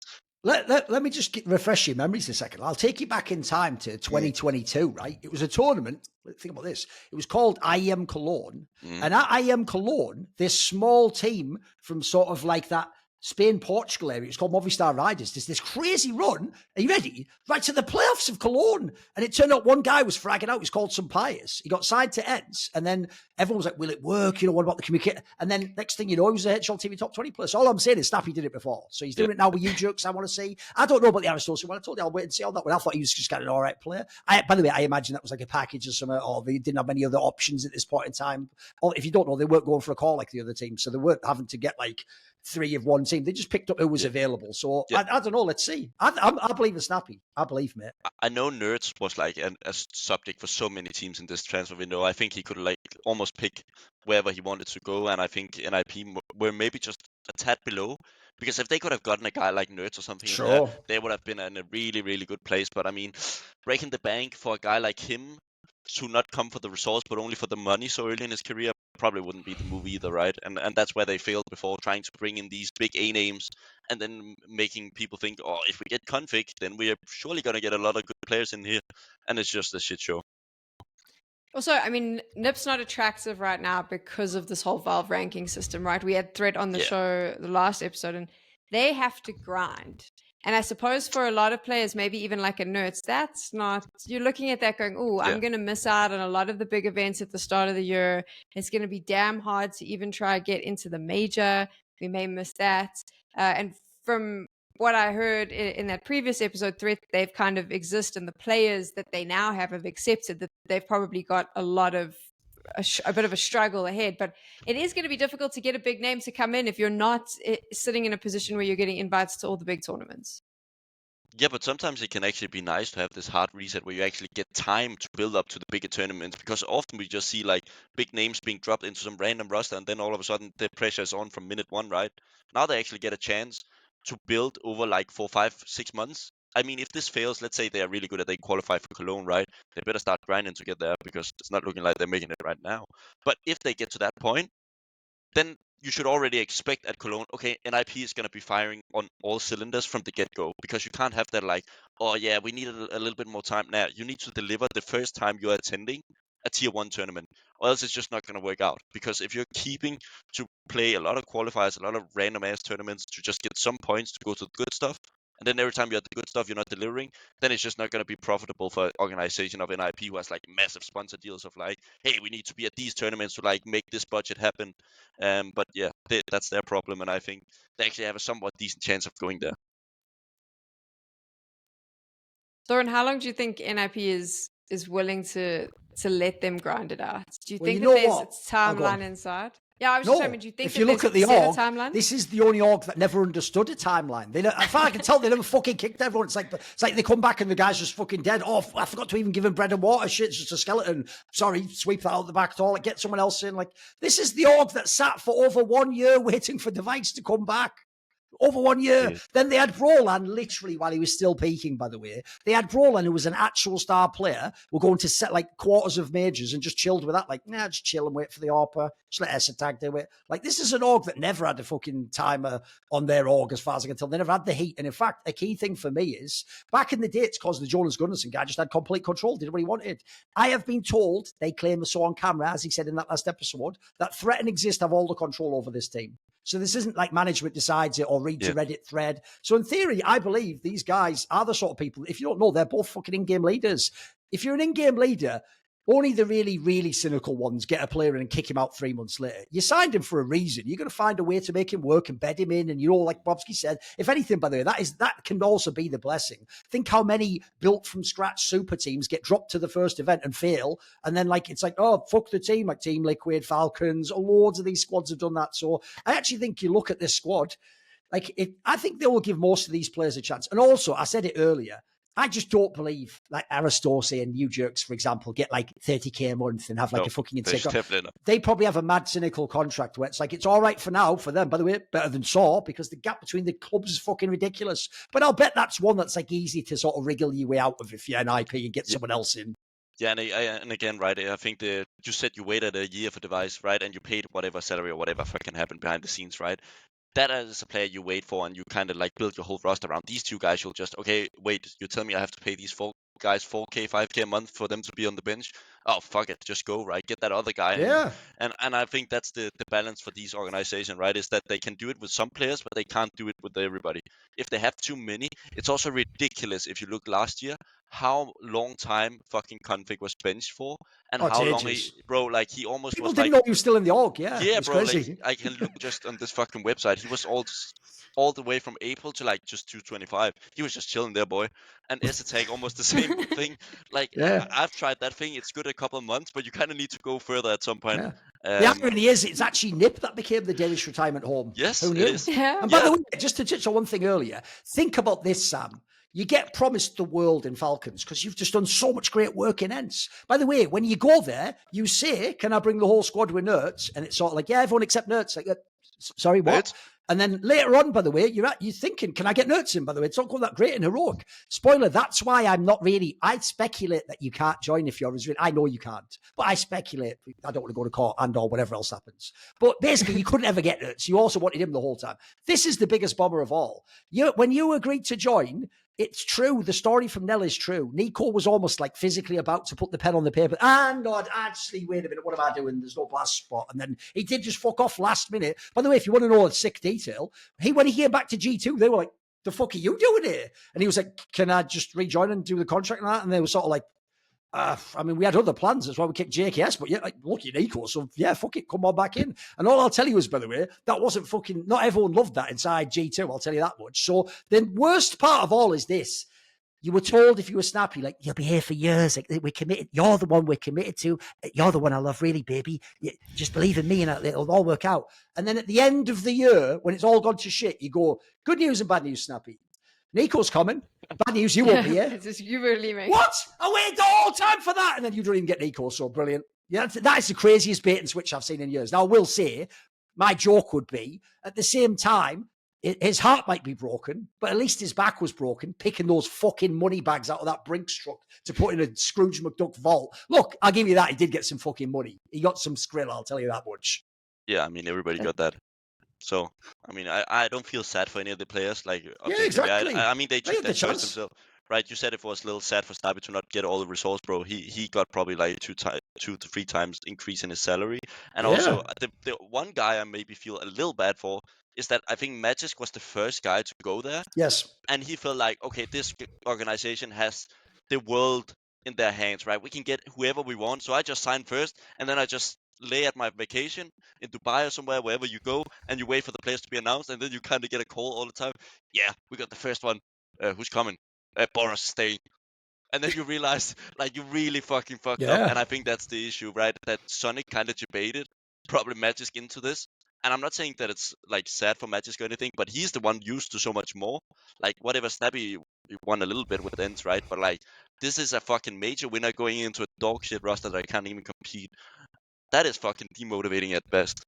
Let me just refresh your memories a second. I'll take you back in time to 2022, right? It was a tournament. Think about this. It was called IEM Cologne. And at IEM Cologne, this small team from sort of like that Spain, Portugal area, it's called Movistar Riders. There's this crazy run. Are you ready? Right to the playoffs of Cologne. And it turned out one guy was fragging out. He's called some Pyjamas. He got signed to Eds. And then everyone was like, will it work? What about the communication? And then next thing you know, he was a Headshot TV top 20 player. So all I'm saying is Snappi did it before. So he's doing it now with ewjerks, I want to see. I don't know about the arrozdoce one. I told you I'll wait and see all that one. I thought he was just kind of an all right player. By the way, I imagine that was like a package or something, or they didn't have any other options at this point in time. Or if you don't know, they weren't going for a call like the other team. So they weren't having to get like 3 of one team. They just picked up who was available. So I don't know. Let's see. I believe in Snappi. I believe, mate. I know Nerds was like a subject for so many teams in this transfer window. I think he could like almost pick wherever he wanted to go, and I think NiP were maybe just a tad below. Because if they could have gotten a guy like Nerds or something, sure, they would have been in a really, really good place. But I mean, breaking the bank for a guy like him to not come for the results, but only for the money so early in his career, probably wouldn't be the move either, right? And that's where they failed before, trying to bring in these big A names and then making people think, oh, if we get Config, then we are surely going to get a lot of good players in here. And it's just a shit show. Also, I mean, NiP's not attractive right now because of this whole Valve ranking system, right? We had Thread on the show the last episode, and they have to grind. And I suppose for a lot of players, maybe even like a Nerds, that's not, you're looking at that going, oh, I'm going to miss out on a lot of the big events at the start of the year. It's going to be damn hard to even try to get into the major. We may miss that. And from what I heard in that previous episode, Threat, they've kind of exist, and the players that they now have accepted that they've probably got a lot of a bit of a struggle ahead. But it is going to be difficult to get a big name to come in if you're not sitting in a position where you're getting invites to all the big tournaments. Yeah, but sometimes it can actually be nice to have this hard reset where you actually get time to build up to the bigger tournaments, because often we just see like big names being dropped into some random roster, and then all of a sudden the pressure is on from minute 1, right? Now they actually get a chance to build over like 4, 5, 6 months. I mean, if this fails, let's say they are really good at they qualify for Cologne, right? They better start grinding to get there, because it's not looking like they're making it right now. But if they get to that point, then you should already expect at Cologne, okay, NiP is going to be firing on all cylinders from the get-go, because you can't have that like, oh yeah, we need a little bit more time. Now, you need to deliver the first time you're attending a tier 1 tournament, or else it's just not going to work out. Because if you're keeping to play a lot of qualifiers, a lot of random ass tournaments to just get some points to go to the good stuff, and then every time you're at the good stuff, you're not delivering, then it's just not going to be profitable for an organization of NiP who has like massive sponsor deals of like, hey, we need to be at these tournaments to like make this budget happen. But yeah, that's their problem, and I think they actually have a somewhat decent chance of going there. Thorin, how long do you think NiP is willing to let them grind it out? Do you Well, think you that know there's what? a timeline inside? Yeah, I was No, just saying, do you think if that you look there's at the a set org, timeline? this is the only org that never understood a timeline. They, as far as I can tell, they never fucking kicked everyone. It's like they come back and the guy's just fucking dead. Oh, I forgot to even give him bread and water. Shit, it's just a skeleton. Sorry, sweep that out the back door. Like, get someone else in. Like, this is the org that sat for over 1 year waiting for Device to come back. Over 1 year. Yeah. Then they had Brolan, literally, while he was still peaking, by the way. They had Brolan, who was an actual star player. We're going to set like quarters of majors and just chilled with that. Like, nah, just chill and wait for the ARPA. Just let Tag do it. Like, this is an org that never had a fucking timer on their org, as far as I can tell. They never had the heat. And in fact, a key thing for me is, back in the day, it's because the Jonas Gunnarsson guy just had complete control, did what he wanted. I have been told, they claim they saw on camera, as he said in that last episode, that Threat and Xizt have all the control over this team. So this isn't like management decides it or reads a Reddit thread. So in theory, I believe these guys are the sort of people, if you don't know, they're both fucking in-game leaders. If you're an in-game leader, only the really, really cynical ones get a player in and kick him out 3 months later. You signed him for a reason. You're going to find a way to make him work and bed him in. And, you know, like Bubzkji said, if anything, by the way, that can also be the blessing. Think how many built from scratch super teams get dropped to the first event and fail. And then, like, it's like, oh, fuck the team, like Team Liquid, Falcons, loads of these squads have done that. So I actually think you look at this squad, like, I think they will give most of these players a chance. And also, I said it earlier, I just don't believe like arrozdoce and ewjerks, for example, get like 30k a month and have like a fucking intake. They probably have a mad cynical contract where it's like, it's all right for now for them, by the way, better than Saw, because the gap between the clubs is fucking ridiculous. But I'll bet that's one that's like easy to sort of wriggle your way out of if you're an IP and get someone else in. Yeah, and again, right, I think you said you waited a year for Device, right, and you paid whatever salary or whatever fucking happened behind the scenes, right? That as a player you wait for, and you kind of like build your whole roster around these two guys. You'll just, okay, wait, you tell me I have to pay these 4 guys 4k, 5k a month for them to be on the bench. Oh, fuck it, just go, right? Get that other guy. Yeah. And I think that's the balance for these organizations, right? Is that they can do it with some players, but they can't do it with everybody. If they have too many, it's also ridiculous. If you look last year, how long time fucking Config was benched for, and how long he almost people was didn't like, know he was still in the org. Yeah, bro, crazy. like I can look just on this fucking website. He was all the way from April to like just 225. He was just chilling there, boy. And Xizt almost the same thing. Like, yeah. I've tried that thing. It's good a couple of months, but you kind of need to go further at some point. Yeah. The irony is, it's actually NiP that became the Danish retirement home. Yes, who knew? it is. Yeah. And by the way, just to touch on one thing earlier, think about this, Sam. You get promised the world in Falcons because you've just done so much great work in Ents. By the way, when you go there, you say, can I bring the whole squad with nerds? And it's sort of like, yeah, everyone except nerds. Like, sorry, what? Nerds? And then later on, by the way, you're thinking, can I get nerds in, by the way? It's not going that great in Heroic. Spoiler, that's why I speculate that you can't join if you're Israeli. I know you can't, but I speculate. I don't want to go to court or whatever else happens. But basically, you couldn't ever get nerds. You also wanted him the whole time. This is the biggest bomber of all. When you agreed to join, it's true. The story from Nell is true. Nico was almost like physically about to put the pen on the paper. And actually, wait a minute, what am I doing? There's no blast spot. And then he did just fuck off last minute. By the way, if you want to know a sick detail, when he came back to G2, they were like, the fuck are you doing here? And he was like, can I just rejoin and do the contract and that? And they were sort of like, we had other plans. That's why we kicked JKS, but yeah, like, lucky Nico. So yeah, fuck it, come on back in. And all I'll tell you is, by the way, that wasn't fucking, not everyone loved that inside G2. I'll tell you that much. So the worst part of all is this. You were told if you were Snappi, like, you'll be here for years. Like, we're committed. You're the one we're committed to. You're the one I love, really, baby. You just believe in me and it'll all work out. And then at the end of the year, when it's all gone to shit, you go, good news and bad news, Snappi. Nico's coming. Bad news, you won't be here. It's just you were leaving. What? I waited the whole time for that. And then you don't even get Nico, so brilliant. Yeah, that is the craziest bait and switch I've seen in years. Now, I will say, my joke would be, at the same time, his heart might be broken, but at least his back was broken, picking those fucking money bags out of that Brinks truck to put in a Scrooge McDuck vault. Look, I'll give you that. He did get some fucking money. He got some skrill, I'll tell you that much. Yeah, everybody got that. So, I mean, I don't feel sad for any of the players. Like, objectively, exactly. I mean, they They took had the that choice chance. themselves, right? You said it was a little sad for Snappi to not get all the results, bro. He got probably like 2 to 3 times increase in his salary, and also Yeah. the one guy I maybe feel a little bad for is that I think Magisk was the first guy to go there, Yes. and he felt like, okay, this organization has the world in their hands, right? We can get whoever we want. So I just signed first, and then I just lay at my vacation in Dubai or somewhere, wherever you go, and you wait for the players to be announced, and then you kind of get a call all the time. Yeah, we got the first one. Who's coming? Boris is staying. And then you realize, like, you really fucking fucked up. And Yeah. I think that's the issue, right? That Sonic kind of debated probably Magisk into this. And I'm not saying that it's like sad for Magisk or anything, but he's the one used to so much more. Like whatever Snappi won a little bit with ends, right? But like this is a fucking major winner going into a dog shit roster that I can't even compete. That is fucking demotivating at best.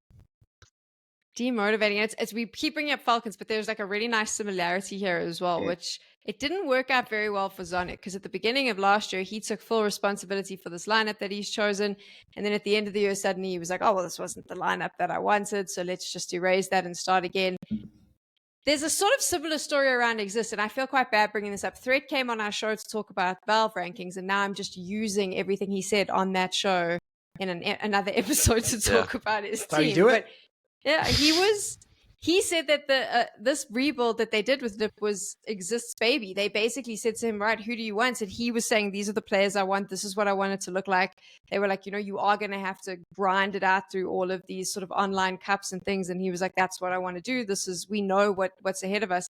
Demotivating. It's we keep bringing up Falcons, but there's like a really nice similarity here as well, which it didn't work out very well for Zonic, because at the beginning of last year, he took full responsibility for this lineup that he's chosen. And then at the end of the year, suddenly he was like, oh, well, this wasn't the lineup that I wanted. So let's just erase that and start again. There's a sort of similar story around Xizt, and I feel quite bad bringing this up. Threat came on our show to talk about Valve rankings, and now I'm just using everything he said on that show in another episode to talk about his That's how you team. do it. But yeah, he said that the this rebuild that they did with NiP was Xizt's baby. They basically said to him, right, who do you want? And he was saying, these are the players I want. This is what I want it to look like. They were like, you are going to have to grind it out through all of these sort of online cups and things. And he was like, that's what I want to do. We know what's ahead of us.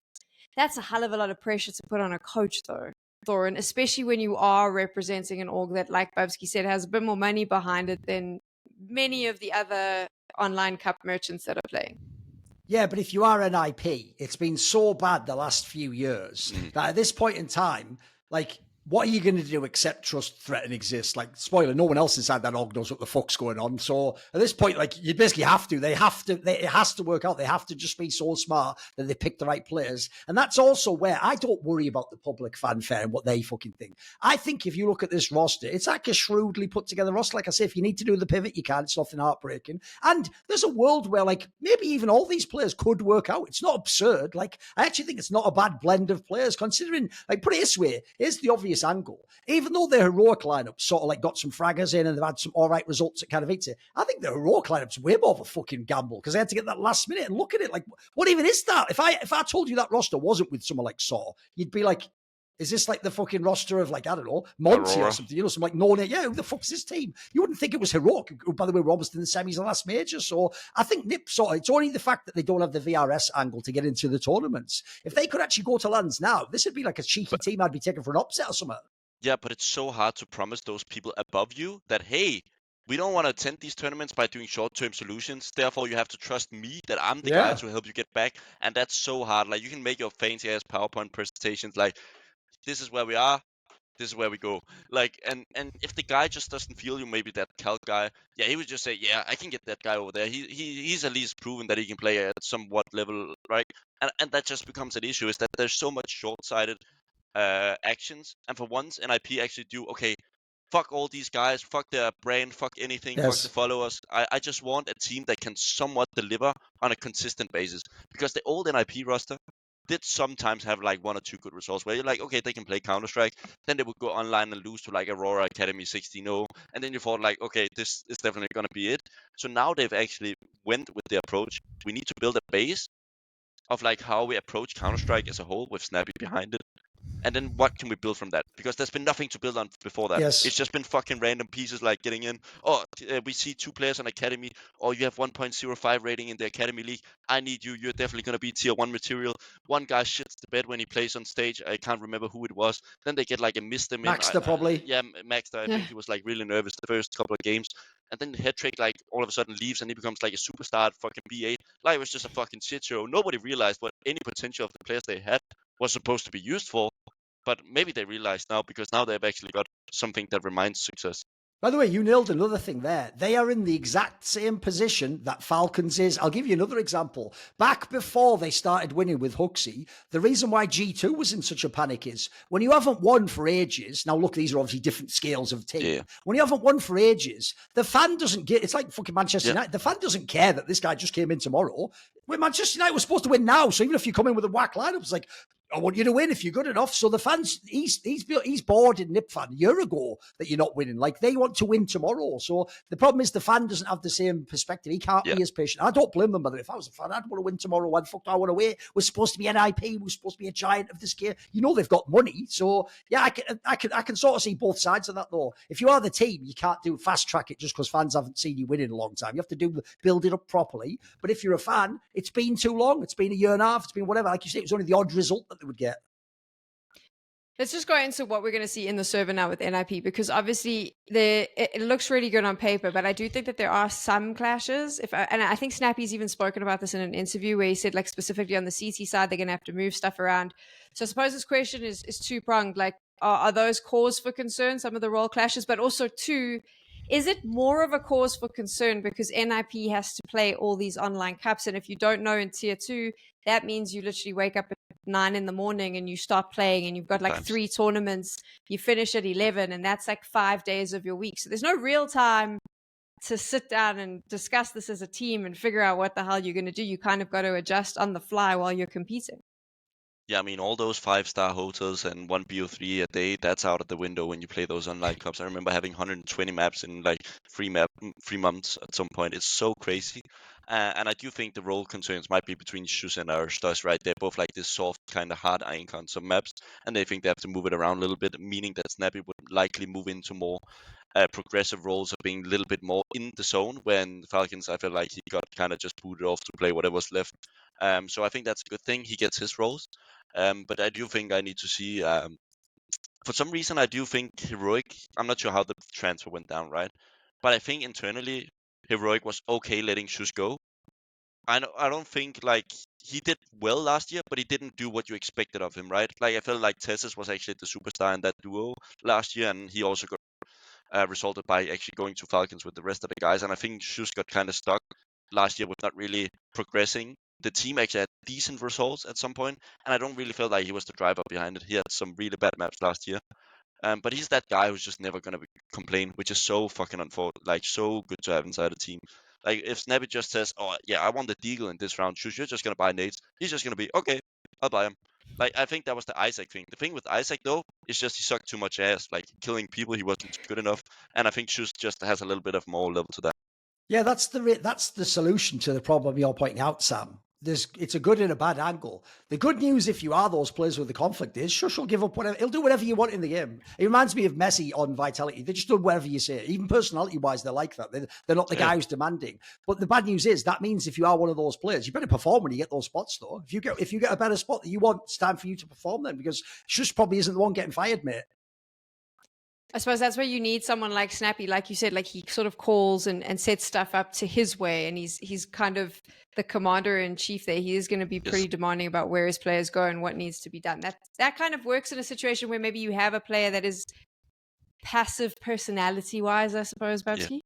That's a hell of a lot of pressure to put on a coach, though, Thorin, especially when you are representing an org that, like Bubzkji said, has a bit more money behind it than many of the other online cup merchants that are playing. Yeah, but if you are an IP, it's been so bad the last few years that at this point in time, like, what are you going to do except trust, threat, and Xizt? Like, spoiler, no one else inside that org knows what the fuck's going on. So at this point, like, you basically have to. It has to work out. They have to just be so smart that they pick the right players. And that's also where I don't worry about the public fanfare and what they fucking think. I think if you look at this roster, it's like a shrewdly put together roster. Like I say, if you need to do the pivot, you can. It's nothing heartbreaking. And there's a world where, like, maybe even all these players could work out. It's not absurd. Like, I actually think it's not a bad blend of players, considering, like, put it this way, here's the obvious angle. Even though the heroic lineup sort of like got some fraggers in and they've had some all right results at Katowice, I think the heroic lineup's way more of a fucking gamble because they had to get that last minute and look at it. Like, what even is that? If I told you that roster wasn't with someone like Saw, you'd be like, is this like the fucking roster of, like, I don't know, Monty or something? Some like no-name. Yeah, who the fuck's this team? You wouldn't think it was heroic. Who, by the way, we're almost in the semis of last major. So I think NiP it's only the fact that they don't have the VRS angle to get into the tournaments. If they could actually go to lands now, this would be like a cheeky team I'd be taking for an upset or something. Yeah, but it's so hard to promise those people above you that, hey, we don't want to attend these tournaments by doing short-term solutions. Therefore, you have to trust me that I'm the guy to help you get back. And that's so hard. Like, you can make your fancy-ass PowerPoint presentations like, this is where we are, this is where we go. Like, and if the guy just doesn't feel you, maybe that Calc guy, yeah, he would just say, yeah, I can get that guy over there. He's at least proven that he can play at somewhat level, right? And that just becomes an issue, is that there's so much short-sighted actions, and for once NiP actually do, okay, fuck all these guys, fuck their brand, fuck anything, fuck the followers. I just want a team that can somewhat deliver on a consistent basis, because the old NiP roster did sometimes have like 1 or 2 good results where you're like, okay, they can play Counter-Strike, then they would go online and lose to like Aurora Academy 16-0, and then you thought like, okay, this is definitely gonna be it. So now they've actually went with the approach, we need to build a base of like how we approach Counter-Strike as a whole with Snappi behind it. And then what can we build from that? Because there's been nothing to build on before that. Yes. It's just been fucking random pieces like getting in. Oh, we see 2 players on Academy. Or you have 1.05 rating in the Academy League. I need you. You're definitely going to be tier 1 material. One guy shits the bed when he plays on stage. I can't remember who it was. Then they get like a missed him in. Maxter probably. Yeah, Maxter. I think he was like really nervous the first couple of games. And then the head trick like all of a sudden leaves and he becomes like a superstar at fucking B8. Like it was just a fucking shit show. Nobody realized what any potential of the players they had was supposed to be used for. But maybe they realize now, because now they've actually got something that reminds success. By the way, you nailed another thing there. They are in the exact same position that Falcons is. I'll give you another example. Back before they started winning with Huxley, the reason why G2 was in such a panic is when you haven't won for ages. Now, look, these are obviously different scales of team. Yeah. When you haven't won for ages, the fan doesn't get, it's like fucking Manchester United. The fan doesn't care that this guy just came in tomorrow. When Manchester United was supposed to win now. So even if you come in with a whack lineup, it's like, I want you to win if you're good enough. So the fans, he's bored in NiP fan a year ago that you're not winning. Like they want to win tomorrow. So the problem is the fan doesn't have the same perspective. He can't be as patient. I don't blame them, by the way. If I was a fan, I'd want to win tomorrow. Why the fuck do I want to win? We're supposed to be NiP. We're supposed to be a giant of this game. You know they've got money. So yeah, I can sort of see both sides of that though. If you are the team, you can't do fast track it just because fans haven't seen you win in a long time. You have to build it up properly. But if you're a fan, it's been too long. It's been a year and a half. It's been whatever. Like you say, it was only the odd result that they would get. Let's just go into what we're going to see in the server now with NiP, because obviously it looks really good on paper, but I do think that there are some clashes. And I think Snappi's even spoken about this in an interview where he said, like, specifically on the CT side, they're going to have to move stuff around. So I suppose this question is two-pronged. Like, are those cause for concern, some of the role clashes? But also, two, is it more of a cause for concern because NiP has to play all these online cups? And if you don't know in tier 2, that means you literally wake up at 9 in the morning and you start playing and you've got like 3 tournaments, you finish at 11, and that's like 5 days of your week. So there's no real time to sit down and discuss this as a team and figure out what the hell you're going to do. You kind of got to adjust on the fly while you're competing. Yeah, I mean, all those 5-star hotels and 1 BO3 a day, that's out of the window when you play those online cups. I remember having 120 maps in like 3 months at some point. It's so crazy. And I do think the role concerns might be between Xizt and arrozdoce, right? They're both like this soft, kind of hard icons of maps, and they think they have to move it around a little bit, meaning that Snappi would likely move into more progressive roles of being a little bit more in the zone, when Falcons, I feel like he got kind of just booted off to play whatever was left. So I think that's a good thing. He gets his roles. But I do think I need to see, for some reason, I do think Heroic, I'm not sure how the transfer went down, right? But I think internally, Heroic was okay letting Xizt go. I don't think, like, he did well last year, but he didn't do what you expected of him, right? Like, I felt like Tessus was actually the superstar in that duo last year, and he also got resulted by actually going to Falcons with the rest of the guys. And I think Xizt got kind of stuck last year with not really progressing. The team actually had decent results at some point, and I don't really feel like he was the driver behind it. He had some really bad maps last year. But he's that guy who's just never going to complain, which is so fucking unfortunate, like so good to have inside a team. Like if Snappi just says, oh yeah, I want the deagle in this round, you're just going to buy nades, he's just going to be, okay, I'll buy him. Like I think that was the Isaac thing. The thing with Isaac though, is just he sucked too much ass, like killing people, he wasn't good enough. And I think Xizt just has a little bit of more level to that. Yeah, that's the solution to the problem you're pointing out, Sam. It's a good and a bad angle. The good news, if you are those players with the conflict, is Xizt will give up whatever. He'll do whatever you want in the game. It reminds me of Messi on Vitality. They just do whatever you say. Even personality-wise, they're like that. They're not the guy who's demanding. But the bad news is that means if you are one of those players, you better perform when you get those spots, though. If you get a better spot that you want, it's time for you to perform then, because Xizt probably isn't the one getting fired, mate. I suppose that's where you need someone like Snappi, like you said, like he sort of calls and sets stuff up to his way, and he's kind of the commander in chief there. He is going to be pretty demanding about where his players go and what needs to be done. That kind of works in a situation where maybe you have a player that is passive personality wise, I suppose, Bubzkji.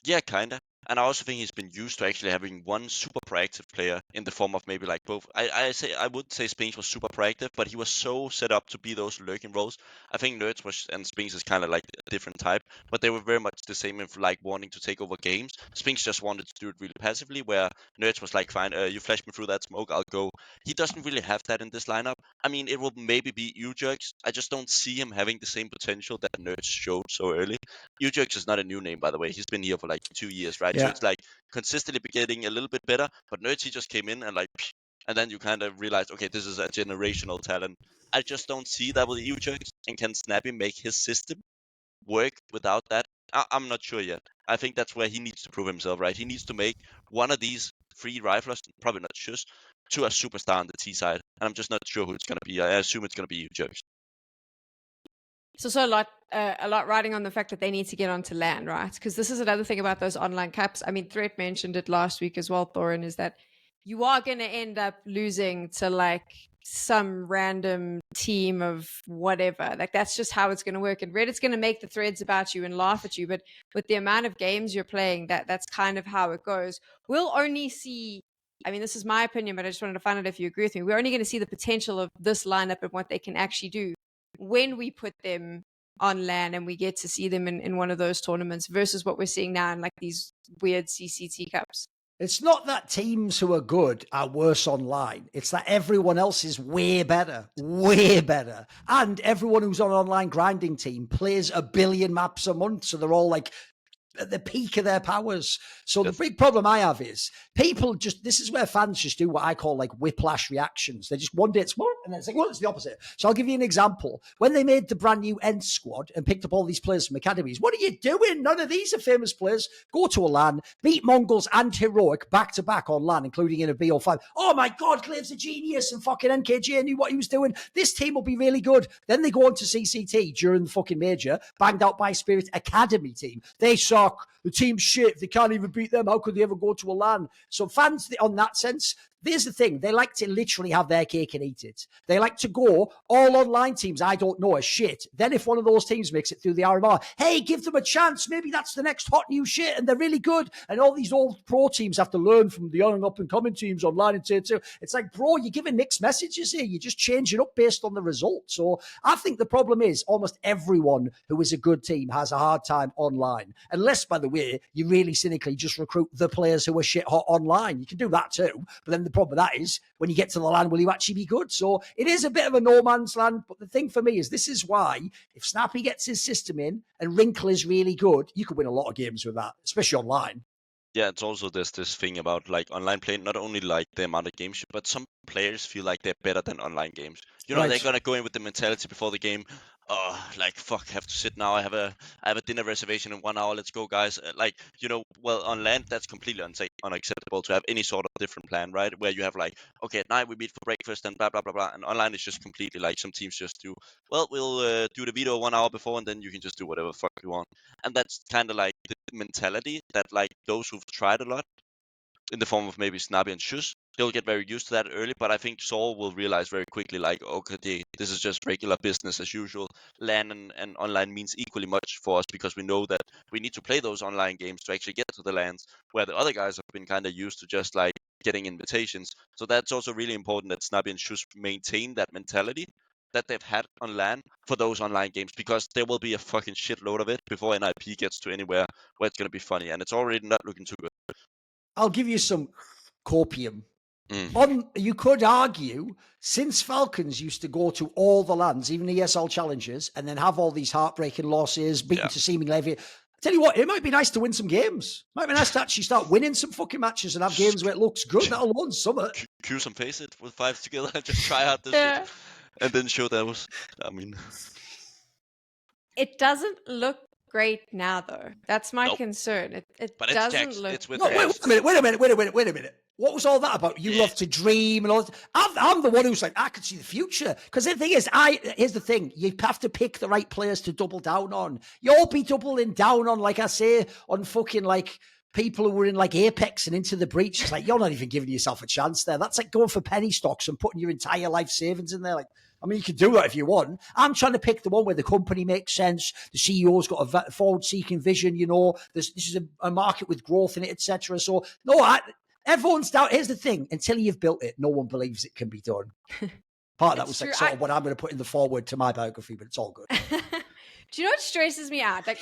Yeah, kinda. And I also think he's been used to actually having one super proactive player in the form of maybe like both. I would say Spinks was super proactive, but he was so set up to be those lurking roles. I think Nerds and Spinks is kind of like a different type, but they were very much the same in like wanting to take over games. Spinks just wanted to do it really passively, where Nerds was like, fine, you flash me through that smoke, I'll go. He doesn't really have that in this lineup. I mean, it will maybe be ewjerks. I just don't see him having the same potential that Nerds showed so early. ewjerks is not a new name, by the way. He's been here for like 2 years, right? Yeah. So it's like consistently getting a little bit better, but Nerds, he just came in and like, and then you kind of realize, okay, this is a generational talent. I just don't see that with ewjerks. And can Snappi make his system work without that? I'm not sure yet. I think that's where he needs to prove himself, right? He needs to make one of these 3 riflers, probably not Xizt, to a superstar on the T side. And I'm just not sure who it's going to be. I assume it's going to be ewjerks. It's also a lot riding on the fact that they need to get onto land, right? Because this is another thing about those online cups. I mean, Threat mentioned it last week as well, Thorin, is that you are going to end up losing to like some random team of whatever. Like that's just how it's going to work. And Reddit's going to make the threads about you and laugh at you. But with the amount of games you're playing, that's kind of how it goes. We'll only see, I mean, this is my opinion, but I just wanted to find out if you agree with me. We're only going to see the potential of this lineup and what they can actually do when we put them on LAN and we get to see them in one of those tournaments versus what we're seeing now in like these weird CCT cups. It's not that teams who are good are worse online. It's that everyone else is way better. And everyone who's on an online grinding team plays 1 billion maps a month. So they're all like at the peak of their powers. So the big problem I have is people just, this is where fans just do what I call like whiplash reactions. They just one day it's more and then it's like, well, it's the opposite. So I'll give you an example. When they made the brand new End squad and picked up all these players from academies, what are you doing? None of these are famous players. Go to a LAN, beat Mongols and Heroic back to back on LAN, including in a BO5. Oh my God, Clave's a genius and fucking NKJ knew what he was doing. This team will be really good. Then they go on to CCT during the fucking major, banged out by Spirit Academy team. They suck. The team's shit. They can't even beat them. How could they ever go to a LAN? So fans, on that sense, there's the thing. They like to literally have their cake and eat it. They like to go, all online teams I don't know are shit. Then if one of those teams makes it through the RMR, hey, give them a chance. Maybe that's the next hot new shit and they're really good. And all these old pro teams have to learn from the young up and coming teams online and tier 2. It's like, bro, you're giving mixed messages here. You're just changing up based on the results. So I think the problem is almost everyone who is a good team has a hard time online. Unless, by the way, you really cynically just recruit the players who are shit hot online. You can do that too. But then the problem with that is when you get to the LAN, will you actually be good? So it is a bit of a no man's land. But the thing for me is this is why if Snappi gets his system in and Wrinkle is really good, you could win a lot of games with that, especially online. Yeah, it's also this thing about like online play, not only like the amount of games, but some players feel like they're better than online games. You know, Right. they're gonna go in with the mentality before the game. Oh, like fuck, I have to sit now. I have a dinner reservation in 1 hour. Let's go, guys. Like, you know, well, on land that's completely unacceptable to have any sort of different plan, right? Where you have like, okay, at night we meet for breakfast and blah blah blah blah. And online it's just completely like some teams just do. Well, we'll do the video 1 hour before, and then you can just do whatever the fuck you want. And that's kind of like the mentality that like those who've tried a lot in the form of maybe Snappi and Xizt, they'll get very used to that early, but I think Saul will realize very quickly, like, okay, this is just regular business as usual. LAN and online means equally much for us because we know that we need to play those online games to actually get to the LANs, where the other guys have been kind of used to just like getting invitations. So that's also really important that Snappi and Xizt maintain that mentality that they've had on LAN for those online games, because there will be a fucking shitload of it before NiP gets to anywhere where it's going to be funny, and it's already not looking too good. I'll give you some copium. You could argue, since Falcons used to go to all the LANs, even the ESL challenges, and then have all these heartbreaking losses, beaten to seemingly every. Tell you what, it might be nice to win some games. Might be nice to actually start winning some fucking matches and have games where it looks good. That'll win some. Cue some Face It with 5 together and just try out this shit. And then show that was, I mean. It doesn't look great now, though. That's my concern. It but doesn't look. It's with no, wait a minute. What was all that about? You love to dream and all that. I'm the one who's like, I could see the future. Because the thing is, here's the thing. You have to pick the right players to double down on. You'll be doubling down on, like I say, on fucking like people who were in like Apex and Into the Breach. It's like, you're not even giving yourself a chance there. That's like going for penny stocks and putting your entire life savings in there. Like, I mean, you can do that if you want. I'm trying to pick the one where the company makes sense. The CEO's got a forward-seeking vision, you know. This is a market with growth in it, etc. So, no, everyone's down. Here's the thing. Until you've built it, no one believes it can be done. Part of that was like sort of what I'm going to put in the forward to my biography, but it's all good. Do you know what stresses me out? Like,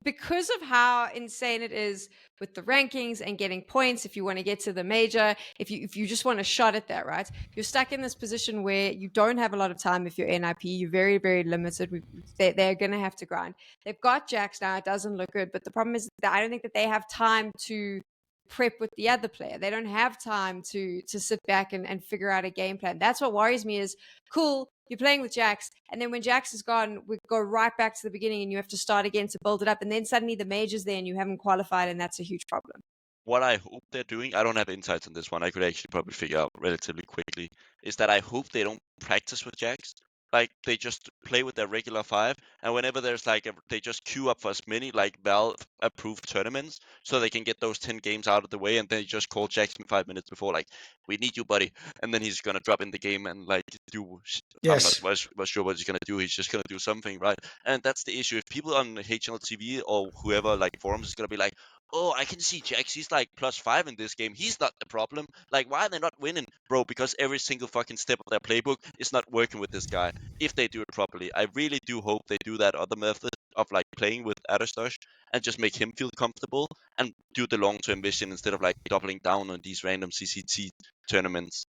because of how insane it is with the rankings and getting points, if you want to get to the major, if you just want a shot at that, right? You're stuck in this position where you don't have a lot of time if you're NiP. You're very, very limited. They're going to have to grind. They've got JACKZ now. It doesn't look good. But the problem is that I don't think that they have time to prep with the other player. They don't have time to sit back and figure out a game plan. That's what worries me is, cool, you're playing with JACKZ, and then when JACKZ is gone, we go right back to the beginning and you have to start again to build it up, and then suddenly the major's there and you haven't qualified, and that's a huge problem. What I hope they're doing, I don't have insights on this one, I could actually probably figure out relatively quickly, is that I hope they don't practice with JACKZ. like they just play with their regular 5, and whenever there's like they just queue up for as many like Valve approved tournaments so they can get those 10 games out of the way, and then just call JACKZ 5 minutes before, like, we need you, buddy, and then he's gonna drop in the game and like do Yes. I'm not sure what he's gonna do. He's just gonna do something, right? And that's the issue. If people on HLTV or whoever like forums is gonna be like, oh, I can see JACKZ, he's like +5 in this game, he's not the problem, like, why are they not winning? Bro, because every single fucking step of their playbook is not working with this guy. If they do it properly, I really do hope they do that other method of like playing with arrozdoce and just make him feel comfortable and do the long-term vision instead of like doubling down on these random CCT tournaments.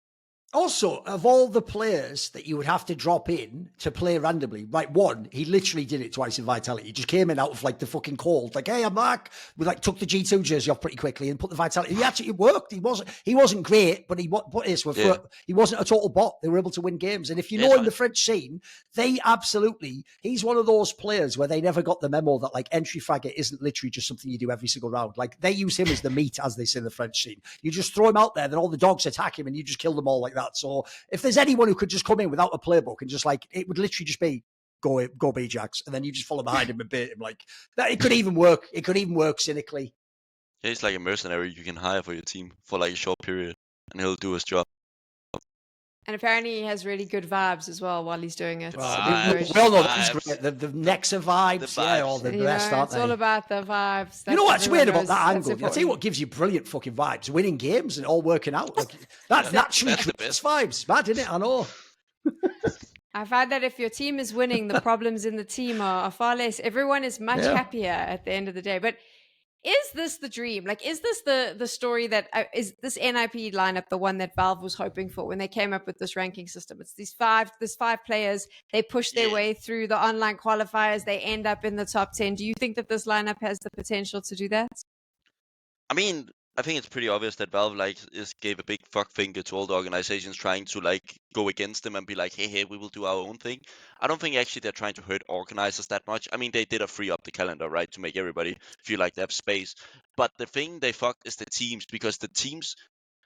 Also, of all the players that you would have to drop in to play randomly, right? One, he literally did it twice in Vitality. He just came in out of like the fucking cold, like, hey, I'm back. We like took the G2 jersey off pretty quickly and put the Vitality. He actually worked. He wasn't great, but he wasn't a total bot. They were able to win games. And if you know in the French scene, he's one of those players where they never got the memo that like entry fragger isn't literally just something you do every single round. Like they use him as the meat, as they say in the French scene. You just throw him out there, then all the dogs attack him and you just kill them all like that. So if there's anyone who could just come in without a playbook and just like, it would literally just be go BJACKZ, and then you just follow behind him and bait him like that. It could even work. It could even work cynically. Yeah, he's like a mercenary you can hire for your team for like a short period, and he'll do his job. And apparently he has really good vibes as well while he's doing it. We all know that's great. The Nexa vibes, yeah, all the rest, aren't they? It's all about the vibes. You know what's weird about that angle? I'll tell you what gives you brilliant fucking vibes. Winning games and all working out. Like, that naturally creates vibes. Mad, isn't it? I know. I find that if your team is winning, the problems in the team are far less. Everyone is much happier at the end of the day. But is this the dream? Like, is this the story that is this NiP lineup the one that Valve was hoping for when they came up with this ranking system? It's these five players. They push their way through the online qualifiers. They end up in the top 10. Do you think that this lineup has the potential to do that? I mean, I think it's pretty obvious that Valve gave a big fuck finger to all the organizations trying to like go against them and be like, hey, we will do our own thing. I don't think actually they're trying to hurt organizers that much. I mean, they did a free up the calendar, right, to make everybody feel like they have space. But the thing they fucked is the teams, because the teams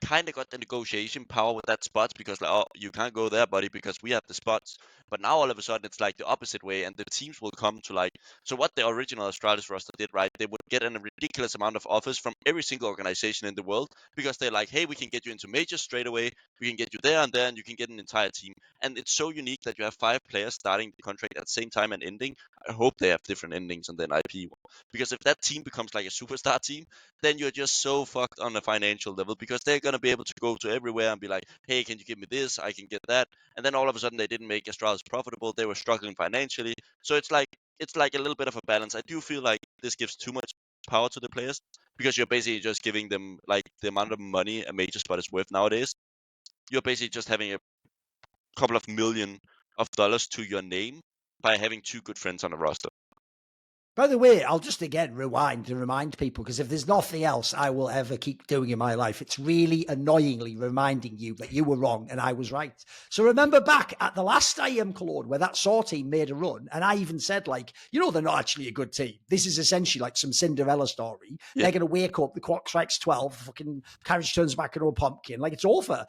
kind of got the negotiation power with that spots, because like, oh, you can't go there, buddy, because we have the spots. But now all of a sudden it's like the opposite way, and the teams will come to like, so what the original Astralis roster did, right, they would get a ridiculous amount of offers from every single organization in the world, because they're like, hey, we can get you into majors straight away, we can get you there and there, and you can get an entire team. And it's so unique that you have 5 players starting the contract at the same time and ending. I hope they have different endings on the NiP, because if that team becomes like a superstar team, then you're just so fucked on a financial level, because they're going to be able to go to everywhere and be like, hey, can you give me this? I can get that. And then all of a sudden they didn't make Astralis profitable. They were struggling financially. So it's like a little bit of a balance. I do feel like this gives too much power to the players, because you're basically just giving them like the amount of money a major spot is worth nowadays. You're basically just having a couple of $millions to your name by having 2 good friends on a roster. By the way, I'll just again rewind and remind people, because if there's nothing else I will ever keep doing in my life, it's really annoyingly reminding you that you were wrong and I was right. So remember back at the last IM Cologne where that SOAR team made a run, and I even said, like, you know, they're not actually a good team. This is essentially like some Cinderella story. Yeah. They're going to wake up, the clock strikes 12, fucking carriage turns back into a pumpkin. Like, it's over.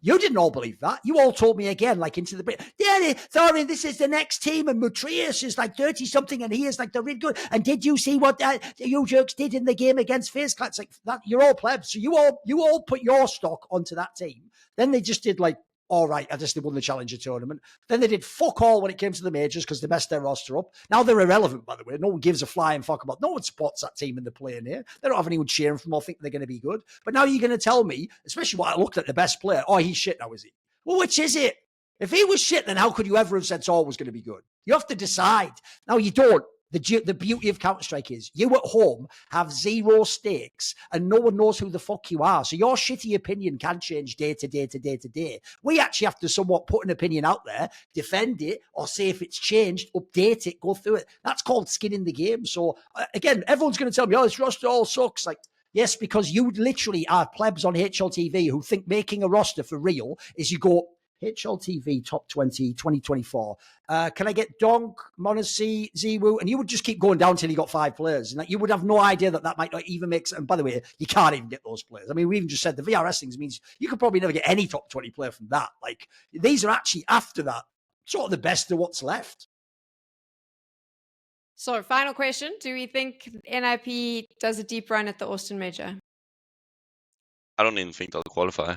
You didn't all believe that. You all told me again, like into the bit, yeah, Thorin, this is the next team, and Matrius is like 30-something, and he is like the really good. And did you see what ewjerks did in the game against FaZe? It's like that. You're all plebs, so you all put your stock onto that team. Then they just did like, all right, I just won the Challenger tournament. Then they did fuck all when it came to the majors, because they messed their roster up. Now they're irrelevant, by the way. No one gives a flying fuck about. No one supports that team in the play in here. They don't have anyone cheering for them or think they're going to be good. But now you're going to tell me, especially when I looked at the best player, oh, he's shit now, is he? Well, which is it? If he was shit, then how could you ever have said Saul was going to be good? You have to decide. Now you don't. The beauty of Counter-Strike is you at home have 0 stakes and no one knows who the fuck you are. So your shitty opinion can change day to day to day to day. We actually have to somewhat put an opinion out there, defend it, or say if it's changed, update it, go through it. That's called skin in the game. So again, everyone's going to tell me, oh, this roster all sucks. Like, yes, because you literally are plebs on HLTV who think making a roster for real is you go, HLTV Top 20, 2024. Can I get Donk, Monasi, Ziwu? And you would just keep going down till you got 5 players. And like, you would have no idea that might not even make sense. And by the way, you can't even get those players. I mean, we even just said the VRS things means you could probably never get any top 20 player from that. Like, these are actually after that sort of the best of what's left. So, final question. Do we think NiP does a deep run at the Austin Major? I don't even think they'll qualify.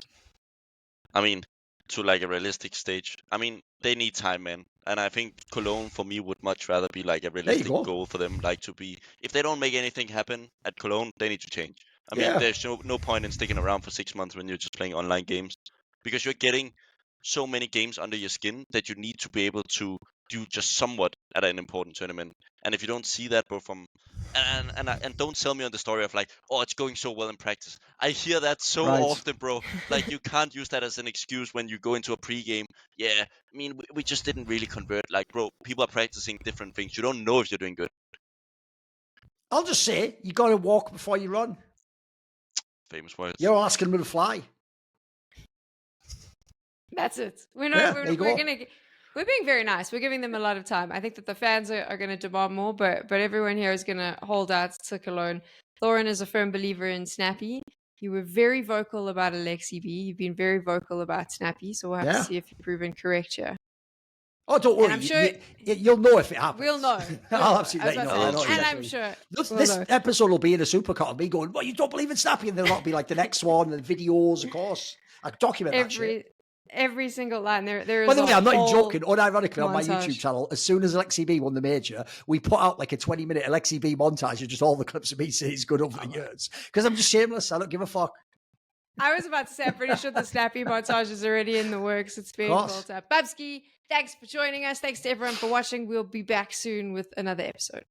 I mean, to like a realistic stage. I mean, they need time, man. And I think Cologne, for me, would much rather be like a realistic goal for them. Like to be, if they don't make anything happen at Cologne, they need to change. I mean, there's no point in sticking around for 6 months when you're just playing online games. Because you're getting so many games under your skin that you need to be able to do just somewhat at an important tournament. And if you don't see that, bro, from and don't sell me on the story of like, oh, it's going so well in practice. I hear that so often, bro. Like you can't use that as an excuse when you go into a pregame. Yeah, I mean, we just didn't really convert. Like, bro, people are practicing different things. You don't know if you're doing good. I'll just say, you got to walk before you run. Famous words. You're asking them to fly. That's it. We're being very nice. We're giving them a lot of time. I think that the fans are going to demand more, but everyone here is going to hold out to Cologne. Thorin is a firm believer in Snappi. You were very vocal about Alexi B. You've been very vocal about Snappi, so we'll have to see if you're proven correct here. Oh, don't worry. I'm sure you'll know if it happens. We'll know. I'll absolutely let you know. And I'm sure. This episode will be in a supercut of me going, "What, you don't believe in Snappi?" And there'll not be like the next one and videos, of course. I document that shit. Every single line. There is. By the way, I'm not even joking. Unironically, on my YouTube channel, as soon as Alexi B won the major, we put out like a 20-minute Alexi B montage of just all the clips of me saying he's good over the years. Because I'm just shameless. I don't give a fuck. I was about to say, I'm pretty sure the Snappi montage is already in the works. It's being built up. Bubzkji, thanks for joining us. Thanks to everyone for watching. We'll be back soon with another episode.